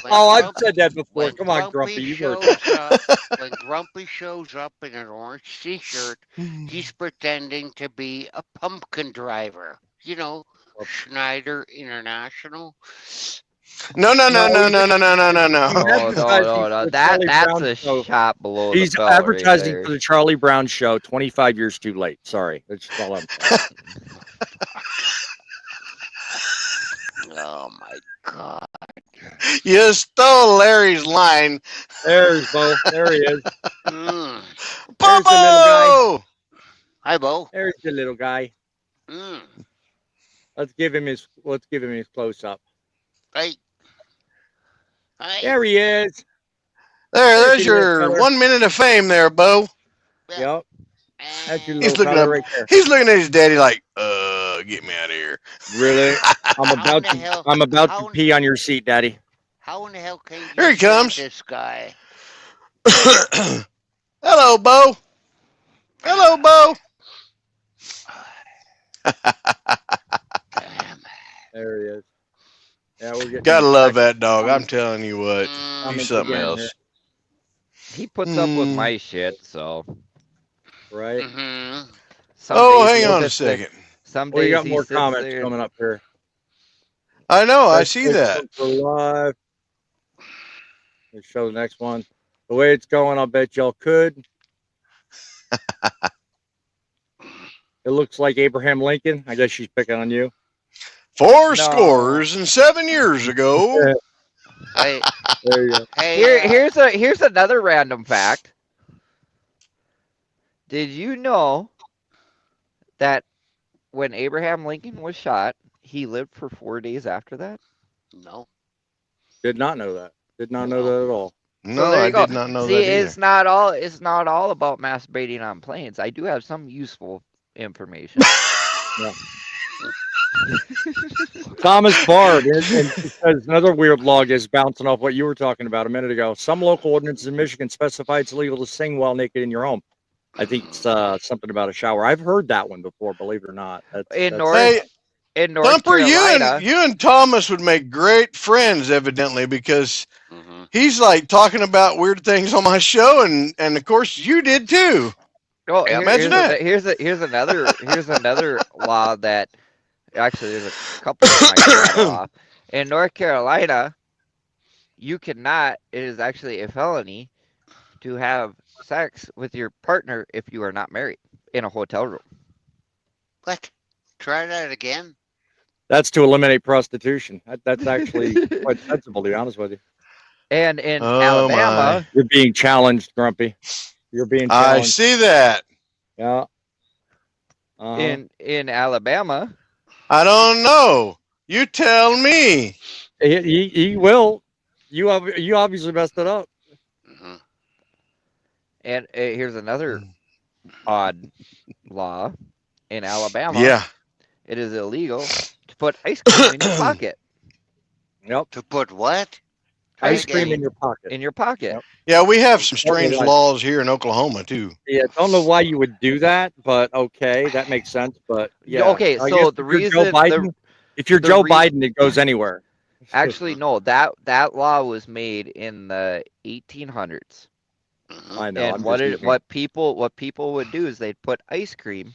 I've said that before. Come on, Grumpy. When Grumpy shows up in an orange t-shirt, he's pretending to be a pumpkin driver. Schneider International. No. Oh, no. That's a shot below He's the belt advertising right for the Charlie Brown Show 25 years too late. Sorry. That's all I'm saying. Oh my God. You stole Larry's line. There's Bo. There he is. Mm. There's the little guy. Bobo! Hi, Bo. There's the little guy. Mm. Let's give him his close up. Hey. Hi. There he is. There's your little your feller. 1 minute of fame there, Bo. Yep. That's your And He's little looking fella up. right there. He's looking at his daddy like, get me out of here. Really? I'm How about in the to hell- I'm about how to in- pee on your seat, Daddy. how in the hell can you Here he stand comes. this guy? Hello, Bo. Hello, Bo. Damn. There he is. Yeah, we're getting Gotta him love back that dog. I'm telling you what. Mm. I'm He's into something getting else. here, He puts up with Mm. my shit, so right? Mhm. some Oh, days hang he on a sits there- second. Some Well, you days got he more sits comments there. coming up here. I know. I Let's see take that. one for live. Let's show the next one. The way it's going, I'll bet y'all could. It looks like Abraham Lincoln. I guess she's picking on you. Four No. scores and 7 years ago. Hey, There you go. hey. Here's another random fact. Did you know that when Abraham Lincoln was shot, he lived for 4 days after that? No. Did not know that. Did not know that at all. No, there you I go. did not know See, that either. it's not all about masturbating on planes. I do have some useful information. Thomas Bard and he says another weird log is bouncing off what you were talking about a minute ago. Some local ordinances in Michigan specify it's illegal to sing while naked in your home. I think it's something about a shower. I've heard that one before, believe it or not. In That's- North Hey, in North Thumper, Carolina, you and Thomas would make great friends, evidently, because Mhm. he's like talking about weird things on my show, and of course you did too. oh, Yeah, imagine that. Here's another law that actually there's a couple of them I can rattle off. In North Carolina, you cannot. It is actually a felony to have sex with your partner if you are not married in a hotel room. What? Try that again. That's to eliminate prostitution. That's actually quite sensible, to be honest with you. And in Oh, Alabama, You're being challenged, Grumpy. You're being I challenged. see that. Yeah. Uh-huh. in Alabama, I don't know. You tell me. He will. You obviously messed it up. Mhm. and here's another odd law. In Alabama, Yeah. it is illegal to put ice cream in your pocket. Yep. To put what? Try Ice again. cream in your pocket. In your pocket. Yep. Yeah, we have some Don't know strange why. laws here in Oklahoma too. Yeah, don't know why you would do that, but okay, that makes sense. But yeah, Okay, I so guess the if you're Joe reason- Biden, if you're the Joe rea- Biden, it goes anywhere. Actually, no. That law was made in the 1800s. Mhm. I know. And I'm what just it using- what people would do is they'd put ice cream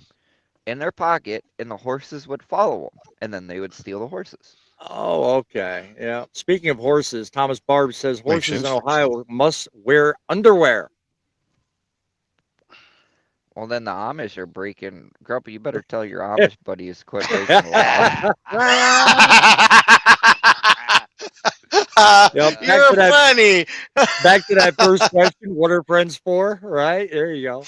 in their pocket, and the horses would follow them, and then they would steal the horses. Oh, okay. Yeah. Speaking of horses, Thomas Barb says Makes horses in sense. Ohio must wear underwear. Well, then the Amish are breaking. Grumpy, you better tell your Amish buddies quit breaking the law. Yep, back You're to that- funny. Back to that first question. What are friends for? Right there, you go.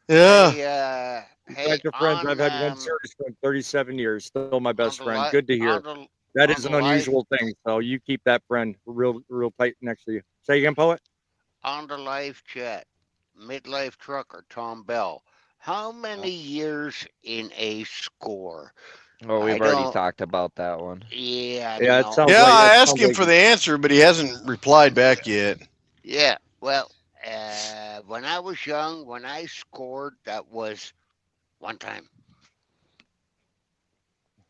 Yeah. Hey, Back to friends. on, I've had one serious friend, 37 years, still my best on the friend. li- Good to hear. on the- That on is the an live- unusual thing. So you keep that friend real tight next to you. Say again, poet. on the live chat, midlife trucker Tom Bell. How many years in a score? Oh, we've I already don't- talked about that one. Yeah, Yeah, it no. sounds Yeah, like- I that asked sounds him like- for the answer, but he hasn't replied back yet. Yeah, well, when I was young, when I scored, that was one time.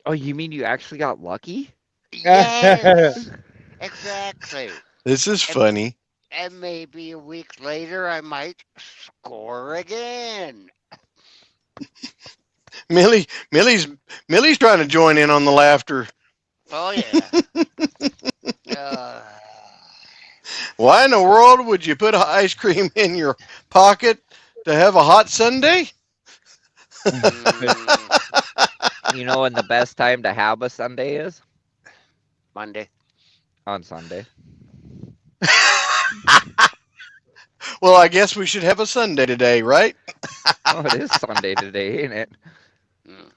Oh, you mean you actually got lucky? Yes, exactly. This is funny. And maybe a week later, I might score again. Millie's trying to join in on the laughter. Oh yeah. Why in the world would you put ice cream in your pocket to have a hot Sunday? Mm, You know when the best time to have a Sunday is? Monday. On Sunday. Well, I guess we should have a Sunday today, right? Oh, it is Sunday today, ain't it? Mm. Too damn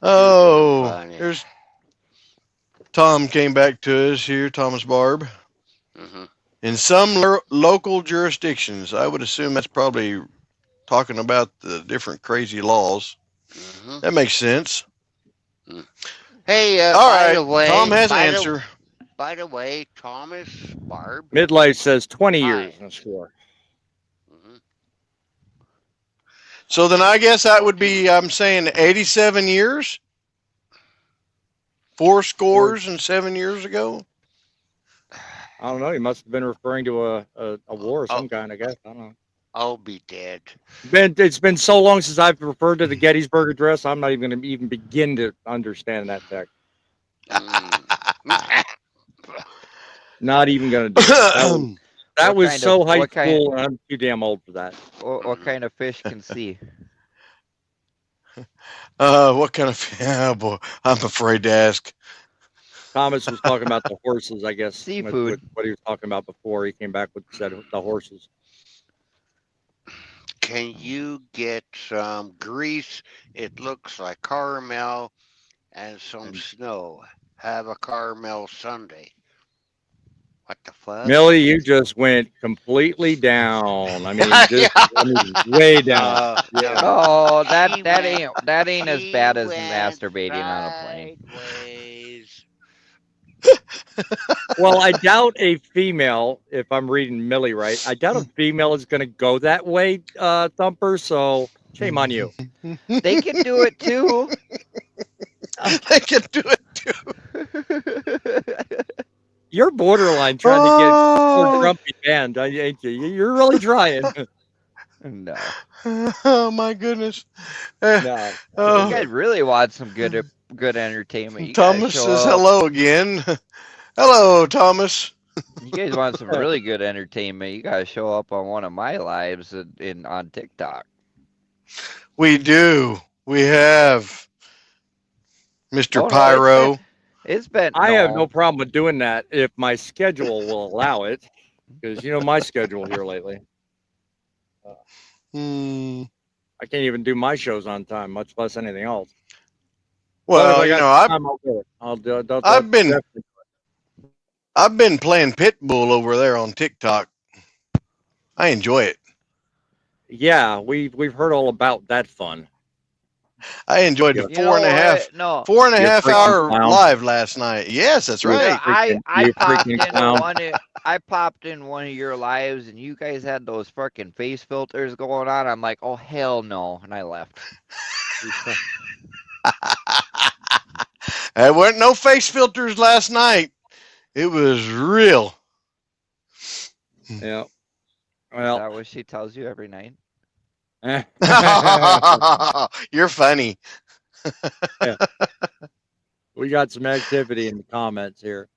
Oh, funny. there's Tom came back to us here, Thomas Barb. Hmm. In some local jurisdictions, I would assume that's probably talking about the different crazy laws. Hmm. That makes sense. Hey, All right, Tom has an answer. by the way, Thomas Barb. Midlife says 20 Hi. years in a score. Hmm. So then I guess that would be, I'm saying 87 years? 4 scores and 7 years ago? I don't know. He must have been referring to a war of Oh, some kind, I guess. I don't know. I'll be dead. It's been so long since I've referred to the Gettysburg Address. I'm not even going to even begin to understand that text. Mm. Not even going to do it. That What was kind so of- high what kind- school, and I'm too damn old for that. What kind of fish can see? What kind of, oh boy, I'm afraid to ask. Thomas was talking about the horses, I guess. Seafood. With what he was talking about before. He came back with said the horses. Can you get some grease? It looks like caramel and some snow. Have a caramel sundae. What the fuck? Millie, you just went completely down. I mean, just I mean, way down. Yeah. Oh, She that went- ain't as she bad as went masturbating on a plane. sideways. Well, I doubt a female, if I'm reading Millie right, I doubt a female is going to go that way, Thumper. So shame on you. They can do it too. They can do it too. You're borderline trying to get poor Oh, grumpy banned, ain't you? You're really trying. No. oh my goodness. Eh, No. If oh, you guys really want some good entertainment, you gotta Thomas show says up. hello again. Hello, Thomas. You guys want some really good entertainment, you gotta show up on one of my lives on TikTok. We do. We have Mr. Oh, no, Pyro. It's been I have no problem with doing that if my schedule will allow it, because you know my schedule here lately. Hmm. I can't even do my shows on time, much less anything else. Well, but if you I know, got time, I'll do it. I'll do it. I've been- definitely- I've been playing Pitbull over there on TikTok. I enjoy it. Yeah, we've heard all about that fun. I enjoyed the You four and a know half what? No. 4.5 freaking hour clown. live last night. Yes, that's You're right. you I freaking clown. popped in one of your lives and you guys had those fucking face filters going on. I'm like, oh hell no, and I left. There weren't no face filters last night. It was real. Yeah. Is Well, that what she tells you every night? You're funny. we got some activity in the comments here.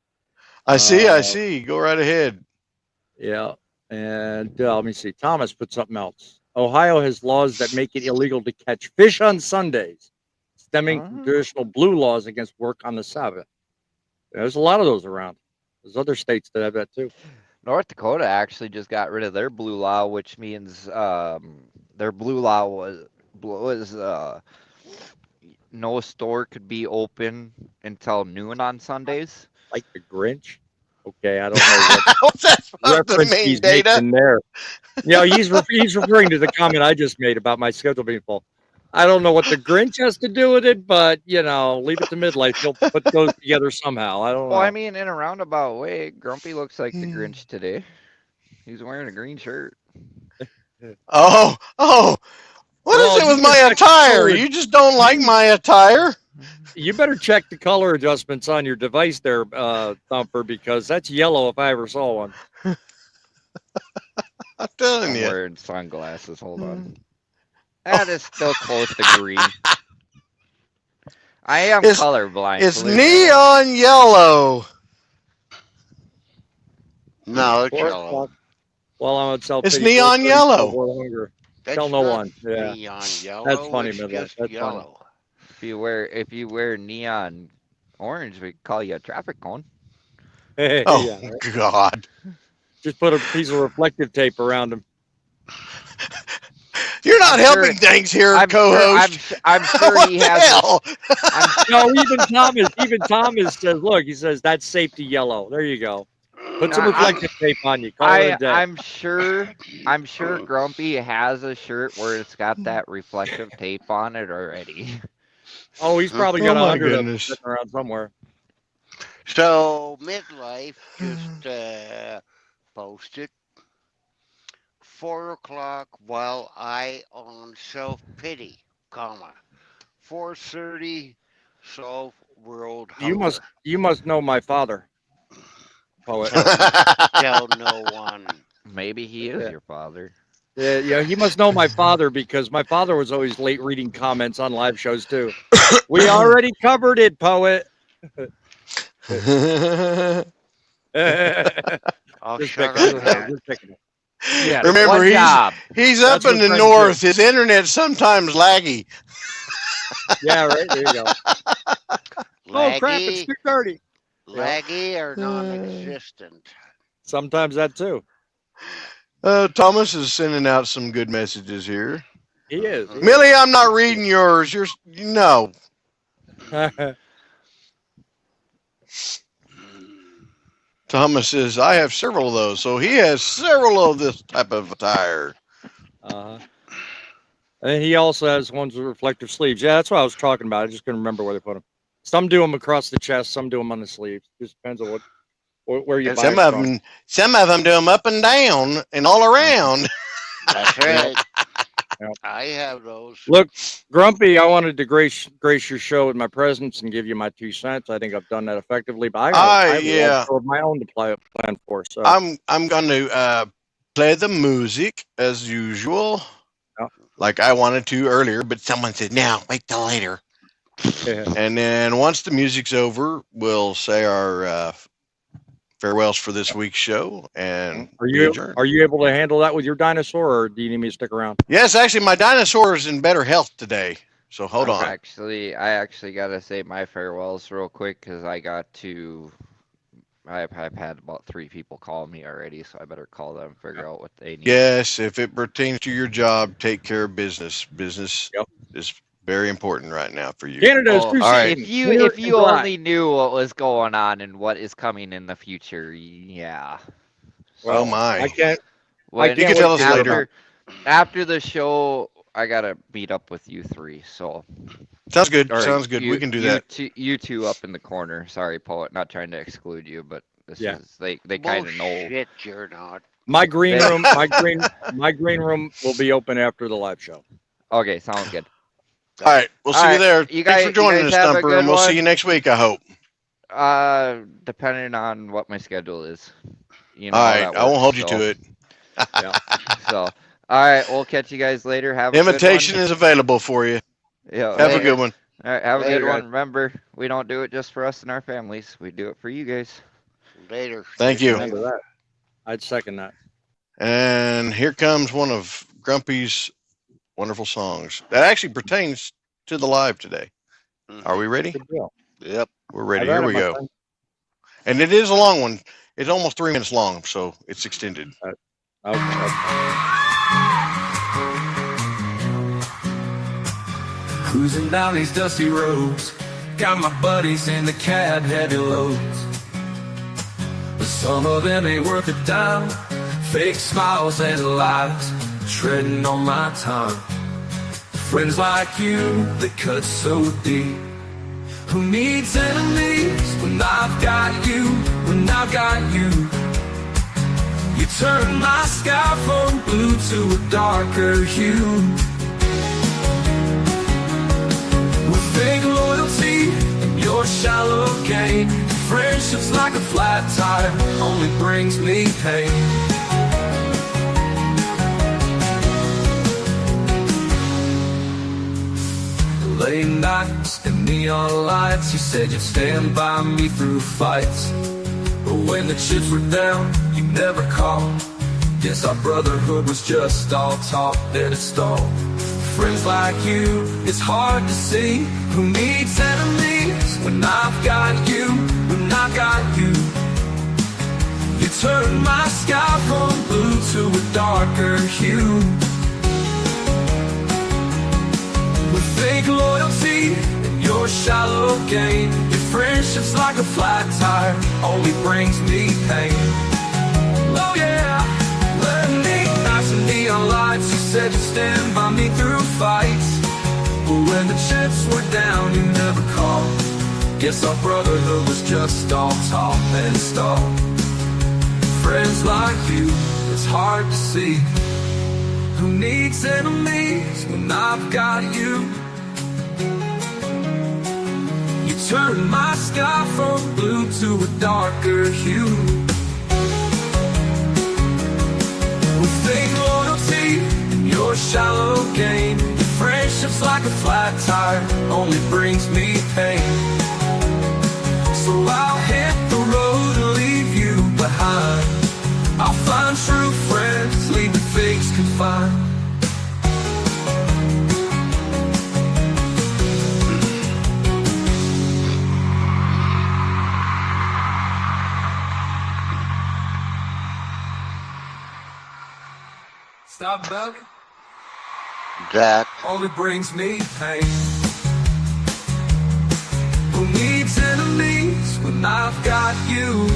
I see. Go right ahead. Yeah. And let me see. Thomas put something else. Ohio has laws that make it illegal to catch fish on Sundays, stemming from Oh. traditional blue laws against work on the Sabbath. There's a lot of those around. There's other states that have that too. North Dakota actually just got rid of their blue law, which means their blue law was no store could be open until noon on Sundays. Like the Grinch. Okay, I don't know what That's the reference main he's data. making there. Yeah, he's referring to the comment I just made about my schedule being full. I don't know what the Grinch has to do with it, but you know, leave it to midlife. He'll put those together somehow. I don't know. Well, I mean, in a roundabout way, Grumpy looks like the Hmm. Grinch today. He's wearing a green shirt. Oh. What is Well, it with you my can check the attire? color. You just don't like my attire? You better check the color adjustments on your device there, Thumper, because that's yellow if I ever saw one. I'm telling I'm you. wearing sunglasses. Hold on. That is still close to green. I am It's- colorblind. It's believe me. neon yellow. No, it's Four yellow. o'clock. Well, I'm on self It's neon yellow. That's Tell no not one. Yeah. neon yellow. That's funny, It's Midland. just That's funny. yellow. If you wear neon orange, we call you a traffic cone. Oh, Yeah, right. God. Just put a piece of reflective tape around him. You're not I'm sure- helping things here, I'm co-host. Sure, I'm sure What he the has. hell? No, even Thomas says, look, he says that's safety yellow. There you go. Put some I'm- reflective tape on you. Call it a day. I'm sure Grumpy has a shirt where it's got that reflective tape on it already. Oh, he's probably got Oh, my 100 of them goodness. sitting around somewhere. So midlife just posted 4 o'clock while I on self pity, 4:30 solve world hunger. You must know my father, poet. Tell no one. Maybe he is Yeah. your father. Yeah, you must know my father because my father was always late reading comments on live shows too. We already covered it, poet. I'll Just shut picking up. it. Matt. Just picking it. Yeah. Remember, one job. he's up That's in what the friends north. His internet's sometimes laggy. Yeah, right. There you go. Oh crap! It's Laggy, 2:30. laggy or non-existent. Sometimes that too. Thomas is sending out some good messages here. He is. Millie, I'm not reading yours. No. Thomas says, I have several of those. So he has several of this type of attire. Uh-huh. And he also has ones with reflective sleeves. Yeah, that's what I was talking about. I just couldn't remember where they put them. Some do them across the chest. Some do them on the sleeves. Just depends on where you buy Some it of from. them do them up and down and all around. That's right. Yep. I have those. Look, Grumpy, I wanted to grace your show with my presence and give you my 2 cents. I think I've done that effectively, but I have yeah. a show of my own to plan for. So I'm going to play the music as usual, Yep. like I wanted to earlier, but someone said, "No, wait till later." yeah. And then once the music's over, we'll say our farewells for this week's show. And Are be you adjourned. able to handle that with your dinosaur, or do you need me to stick around? Yes, actually, my dinosaur is in better health today. So hold on. I actually gotta say my farewells real quick because I've had about 3 people call me already, so I better call them and figure out what they need. Yes, if it pertains to your job, take care of business. Business Yep. is very important right now for you. Canada is Oh, too all right. If clear you and dry. only knew what was going on and what is coming in the future, yeah. Oh my! I can't. When, can't You can tell us after, later. After the show, I gotta meet up with you 3. So Sounds good. or Sounds good. We can do that. You two up in the corner. Sorry, poet. Not trying to exclude you, but this Yeah. is they kind of know. Bullshit, you're not. My green They- room, my green room will be open after the live show. Okay, sounds good. All right, we'll see All you right, there. you Thanks guys- for joining you us, guys have a Thumper, good and we'll see one. you next week. I hope. Depending on what my schedule is. You know All how right, that I won't works, hold you so- to it. So, all right, we'll catch you guys later. Have a Invitation good is available for you. one. Yeah, Have a later. good one. All right, have a Later, good guys. one. Remember, we don't do it just for us and our families. We do it for you guys. Later. Thank you. Remember that. I'd second that. And here comes one of Grumpy's wonderful songs that actually pertains to the live today. Are we ready? Good deal. Yep. We're ready. I've had Here it, we my go. friend. And it is a long one. It's almost 3 minutes long, so it's extended. Okay. Cruising down these dusty roads, got my buddies in the cab, heavy loads. But some of them ain't worth a dime, fake smiles and lies, treading on my time. Friends like you that cut so deep. Who needs enemies when I've got you, when I've got you? You turn my sky from blue to a darker hue. With fake loyalty and your shallow gain, friendship's like a flat tire, only brings me pain. Late nights and neon lights, you said you'd stand by me through fights. But when the chips were down, you never called. Guess our brotherhood was just all talk, then it stalled. Friends like you, it's hard to see. Who needs enemies when I've got you, when I got you? You turn my sky from blue to a darker hue. With fake loyalty and your shallow gain, your friendship's like a flat tire, only brings me pain. Oh yeah, nights and neon lights, you said you'd stand by me through fights. But when the chips were down, you never called. Guess our brotherhood was just all talk and stall. Friends like you, it's hard to see. Who needs enemies when I've got you? You turn my sky from blue to a darker hue. With fake loyalty and your shallow gain, your friendship's like a flat tire, only brings me pain. So I'll hit the road and leave you behind. I'll find true friends, leave the fakes confined. Stop bugging. That Only brings me pain. Who needs enemies when I've got you?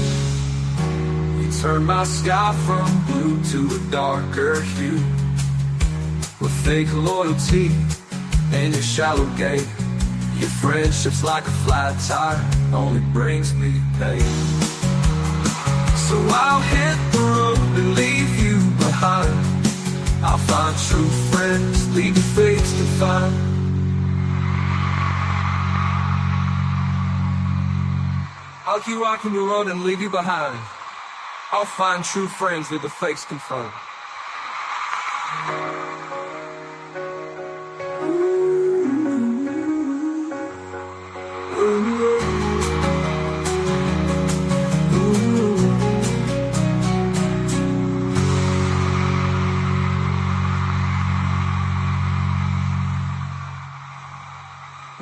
You turn my sky from blue to a darker hue. With fake loyalty and your shallow gait, your friendship's like a flat tire, only brings me pain. So I'll hit the road and leave you behind. I'll find true friends, leave your fates confined. I'll keep rocking the road and leave you behind. I'll find true friends, leave the fakes confined.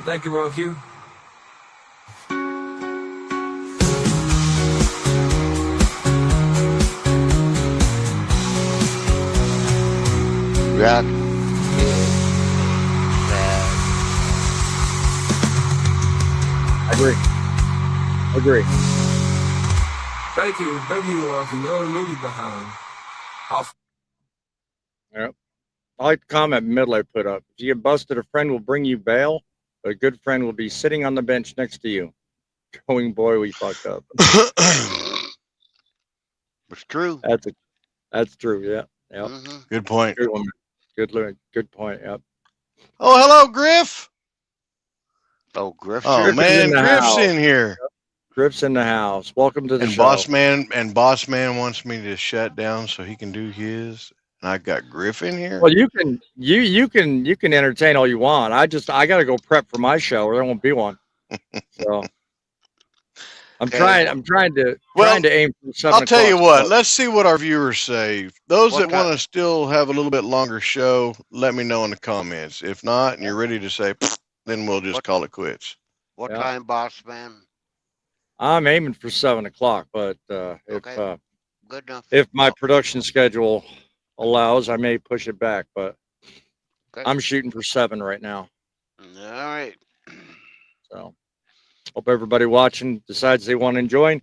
Thank you, Rob Hugh. that is sad. Agree. Thank you, Rob Hugh. You're leave you behind. Yep. I like the comment Midley put up. If you get busted, a friend will bring you bail, but a good friend will be sitting on the bench next to you. Going, boy, we fucked up. It's true. That's true. Yeah. Yep. Mm-hmm. Good point. Good one. Good point. Yep. Oh, hello, Griff. Oh, Griff. Oh Griff is man, in the Griff's house. in here. Griff's in the house. Welcome to the And show. Boss Man wants me to shut down so he can do his. And I got Griff in here. Well, you can entertain all you want. I got to go prep for my show, or there won't be one. So I'm Okay. trying to aim for 7 I'll tell you o'clock what. show. Let's see what our viewers say. Those What that want to still have a little bit longer show, let me know in the comments. If not, and you're ready to say, then we'll just call it quits. What Yeah. time, boss man? I'm aiming for 7 o'clock, but Okay. Good enough. if my production schedule allows, I may push it back. But Okay. I'm shooting for 7 right now. All right. So hope everybody watching decides they want to join.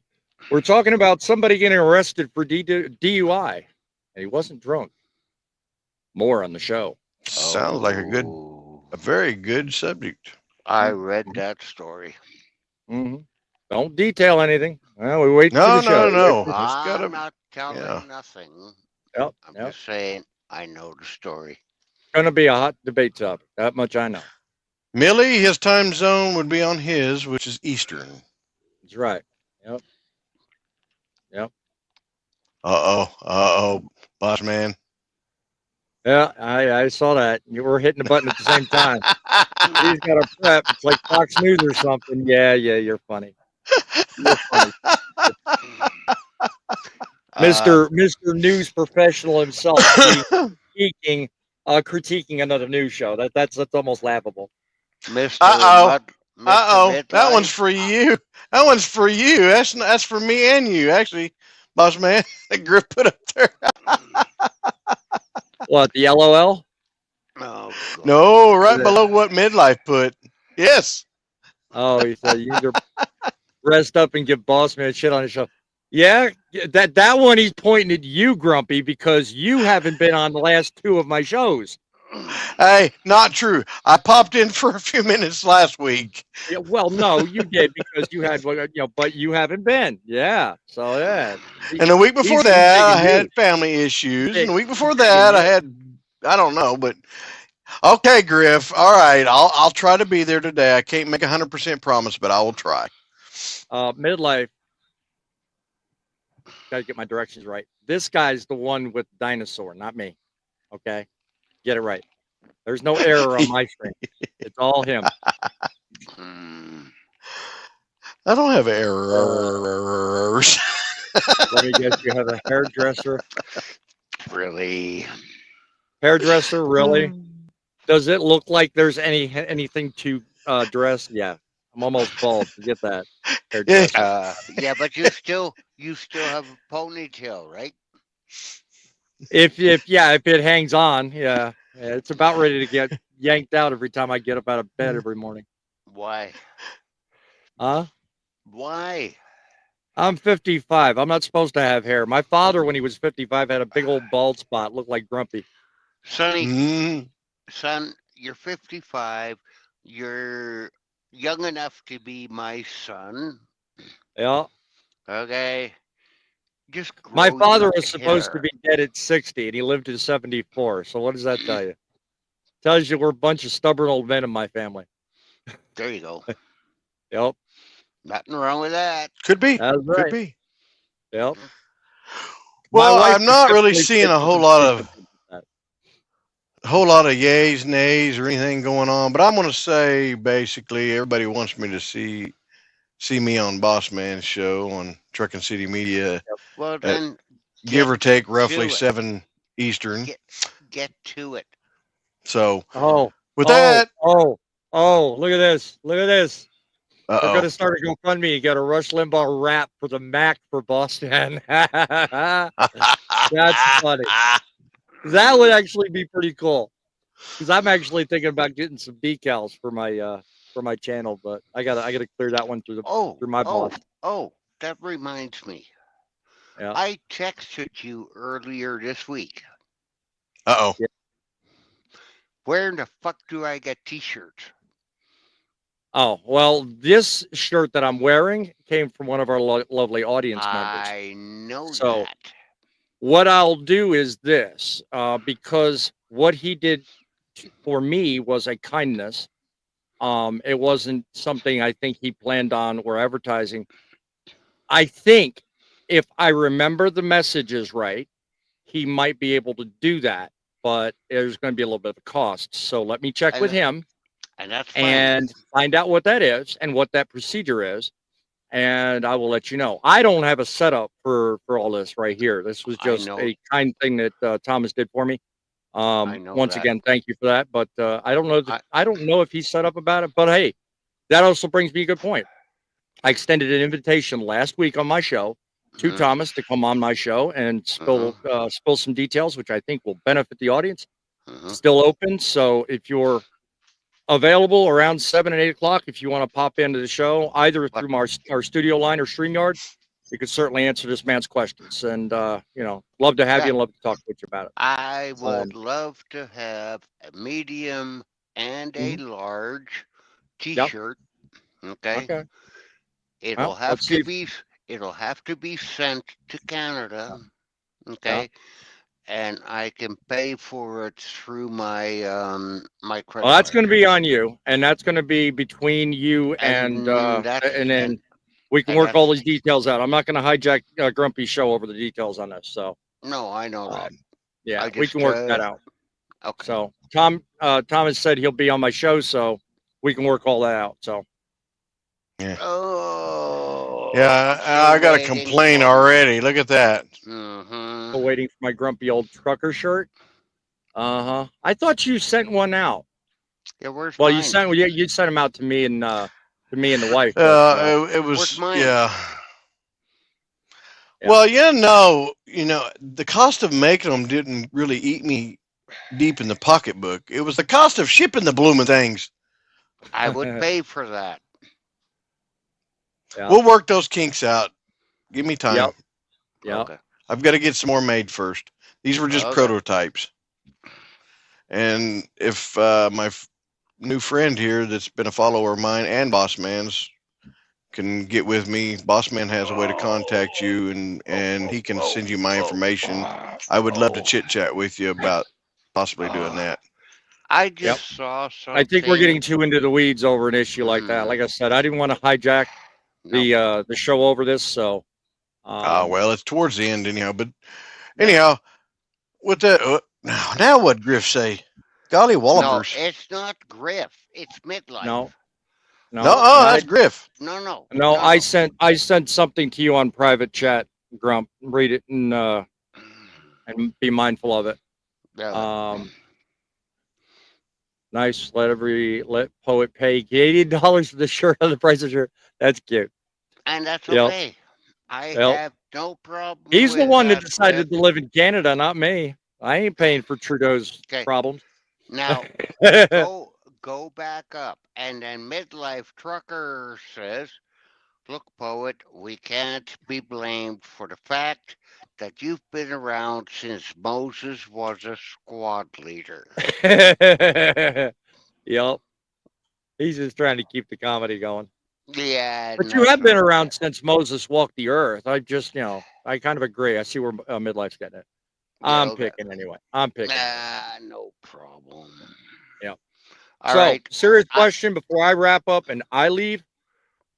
We're talking about somebody getting arrested for DUI, and he wasn't drunk. More on the show. Sounds like a very good subject. I read that story. Mm-hmm. Don't detail anything. Well, we wait for No, the show. no. It's I'm gotta- not telling yeah. nothing. Yep, I'm yep. just saying I know the story. Going to be a hot debate topic. That much I know. Millie, his time zone would be on his, which is Eastern. That's right. Yep. Uh-oh, boss man. Yeah, I saw that. You were hitting the button at the same time. He's got a prep. It's like Fox News or something. Yeah, you're funny. You're funny. Mr. News professional himself critiquing another news show. That's almost laughable. Mr. Uh-oh. Mr. Uh-oh. That one's Midlife. for you. That one's for you. That's for me and you, actually, boss man. That grip put up there. What, the LOL? Oh, God. No, right below what midlife put. Yes. Oh, he said you either rest up and give boss man shit on his show. Yeah, that one he's pointing at you, Grumpy, because you haven't been on the last 2 of my shows. Hey, not true. I popped in for a few minutes last week. Yeah, well, no, you did because you had, but you haven't been. Yeah, so yeah. And the week before He's that, I critiquing had you. family issues. And the week before Critiquing that, I you. had, I don't know, but okay, Griff. All right, I'll try to be there today. I can't make 100% promise, but I will try. Midlife. Gotta get my directions right. This guy's the one with dinosaur, not me. Okay, get it right. There's no error on my screen. It's all him. Hmm. I don't have errors. Let me guess, you have a hairdresser. Really? Hairdresser, really? Does it look like there's anything to dress? Yeah, I'm almost bald. Forget that. Hairdresser. Yeah, but you still have a ponytail, right? If it hangs on, yeah, it's about ready to get yanked out every time I get up out of bed every morning. Why? Huh? Why? I'm 55. I'm not supposed to have hair. My father, when he was 55, had a big old bald spot, looked like Grumpy. Sonny, son, you're 55. You're young enough to be my son. Yeah. Okay. Just My grow father your was supposed to hair. be dead at 60, and he lived to 74. So what does that tell you? Tells you we're a bunch of stubborn old men in my family. There you go. Yep. Nothing wrong with that. Could be. That's Could right. be. Yep. Well, My wife I'm not really definitely seeing a whole lot of yays, nays, or anything going on. But I'm going to say basically everybody wants me to see me on Boss Man's show on Trucking City Media. Well, at then give or take roughly it. 7 Eastern. Get to it. So with look that, at this. Look at this. They're uh-oh. going to start a GoFundMe. You got a Rush Limbaugh rap for the Mac for Boston. That's funny. That would actually be pretty cool. Because I'm actually thinking about getting some decals for my channel, but I gotta clear that one through my boss. Oh, that reminds me. Yeah. I texted you earlier this week. Uh-oh. Yeah. Where in the fuck do I get t-shirts? Oh, well, this shirt that I'm wearing came from one of our lovely audience members. I know So that. what I'll do is this, because what he did for me was a kindness. It wasn't something I think he planned on or advertising. I think if I remember the messages right, he might be able to do that, but there's going to be a little bit of a cost. So let me check with him And that's fine. and find out what that is and what that procedure is. And I will let you know. I don't have a setup for all this right here. This was just a kind thing that Thomas did for me. Once again, thank you for that. But I don't know. I don't know if he's set up about it. But hey, that also brings me a good point. I extended an invitation last week on my show to Thomas to come on my show and spill some details, which I think will benefit the audience. Still open. So if you're available around 7 and 8 o'clock, if you want to pop into the show, either through our studio line or StreamYard, you could certainly answer this man's questions. And, love to have you and love to talk with you about it. I would love to have a medium and a large t-shirt. Yep. Okay. It'll have to be sent to Canada. Okay. Yep. And I can pay for it through my my credit. Well, that's going to be on you, and that's going to be between you and then we can work all these details out. I'm not going to hijack Grumpy's show over the details on this. So no, I know that. Yeah, we can work that out. Okay. So Thomas said he'll be on my show, so we can work all that out. So. Yeah. I got to complain already. Look at that. still waiting for my grumpy old trucker shirt. I thought you sent one out. Yeah, where's Well, mine? you sent them out to me and the wife. But, It Where's was mine? yeah. Yeah. Well, the cost of making them didn't really eat me deep in the pocketbook. It was the cost of shipping the blooming things. I would pay for that. Yeah. We'll work those kinks out. Give me time. Yep. Okay. I've got to get some more made first. These were just Okay. prototypes. And if my new friend here that's been a follower of mine and Boss Man's can get with me, Boss Man has a way to contact you and he can send you my information. I would love to chit chat with you about possibly doing that. I just saw something. I think we're getting too into the weeds over an issue like that. Like I said, I didn't want to hijack the show over this. So, well, it's towards the end anyhow. But anyhow, with that, now what Griff say? Golly No, wallopers! it's not Griff. It's midlife. no, That's Griff. No. I sent something to you on private chat, Grump. Read it and be mindful of it. Yeah. Nice. Let poet pay $80 for the shirt on the price of shirt. That's cute. And that's Yep. okay. I Yep. have no problem. He's the with one that that, decided Griff. to live in Canada, not me. I ain't paying for Trudeau's Okay. problems. Now go back up, and then midlife trucker says, "Look, poet, we can't be blamed for the fact that you've been around since Moses was a squad leader." Yep. He's just trying to keep the comedy going. Yeah, But you have been around since Moses walked the earth. I just, I kind of agree. I see where midlife's getting it. I'm picking anyway. I'm picking. No problem. Yeah. All right. Serious question before I wrap up and I leave.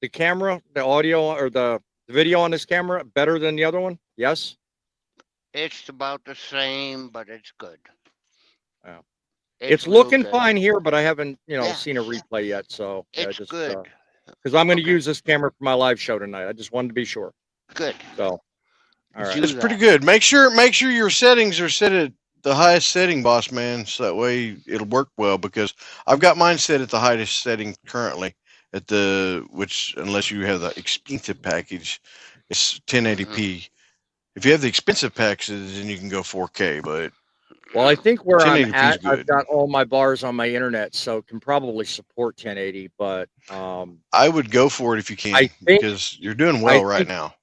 The camera, the audio, or the video on this camera better than the other one? Yes. It's about the same, but it's good. Oh. It's looking good. fine here, but I haven't, Yeah. seen a replay yet. So It's just good. because I'm going to use this camera for my live show tonight. I just wanted to be sure. Good. So, all right. It's pretty good. Make sure your settings are set at the highest setting, Boss Man, so that way it'll work well. Because I've got mine set at the highest setting currently. Which unless you have the expensive package, it's 1080p. If you have the expensive packages, then you can go 4K. But well, I think where I'm 1080p is at, good. I've got all my bars on my internet, so it can probably support 1080. But I would go for it if you can, because you're doing well right now.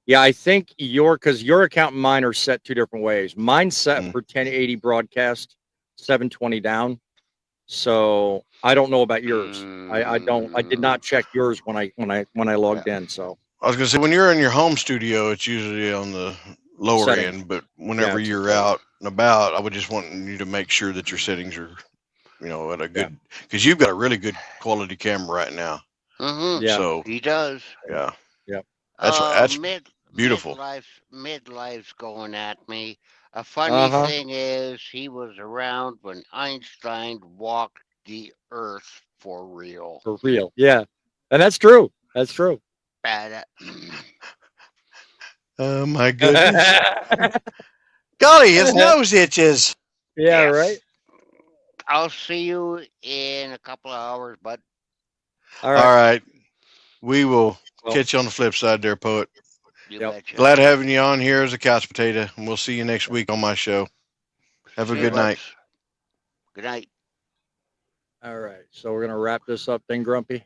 Yeah, I think because your account and mine are set two different ways. Mine's set for 1080 broadcast, 720 down. So I don't know about yours. I did not check yours when I logged in. So I was gonna say, when you're in your home studio, it's usually on the lower end, but whenever you're out and about, I would just want you to make sure that your settings are, at a good, because you've got a really good quality camera right now. Mm-hmm. Yeah. So he does. Yeah. Yep. That's beautiful. Midlife's going at me. A funny thing is, he was around when Einstein walked the earth for real. For real, yeah, and that's true. That's true. Oh my goodness! Golly, his nose itches. Yeah, right. I'll see you in a couple of hours, bud. All right. We will catch you on the flip side there, poet. You betcha. Glad having you on here as a couch potato, and we'll see you next week on my show. Have a good night. Good night. All right, so we're gonna wrap this up then, Grumpy.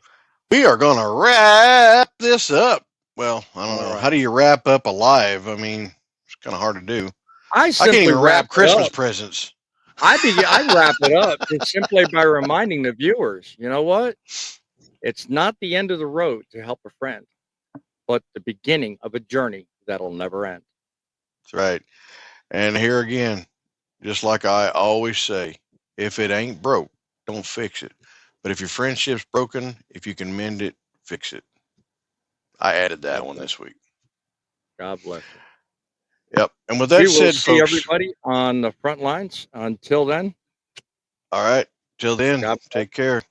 We are gonna wrap this up. Well, I don't know. Right. How do you wrap up a live? I mean, it's kind of hard to do. I can't even wrap Christmas presents. I wrap it up just simply by reminding the viewers, you know what? It's not the end of the road to help a friend, but the beginning of a journey that'll never end. That's right. And here again, just like I always say, if it ain't broke, don't fix it. But if your friendship's broken, if you can mend it, fix it. I added that one this week. God bless you. Yep. And with that said, see folks, everybody on the front lines. Until then. All right. Till then, take care.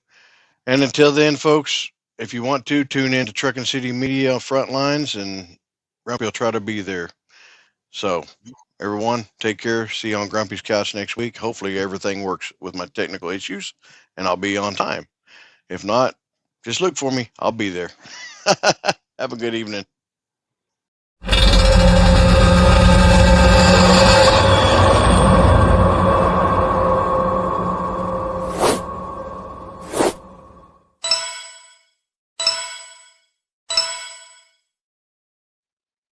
And until then, folks, if you want to, tune in to Trucking City Media Front Lines, and Grumpy will try to be there. So Everyone, take care. See you on Grumpy's Couch next week. Hopefully everything works with my technical issues and I'll be on time. If not, just look for me. I'll be there. Have a good evening.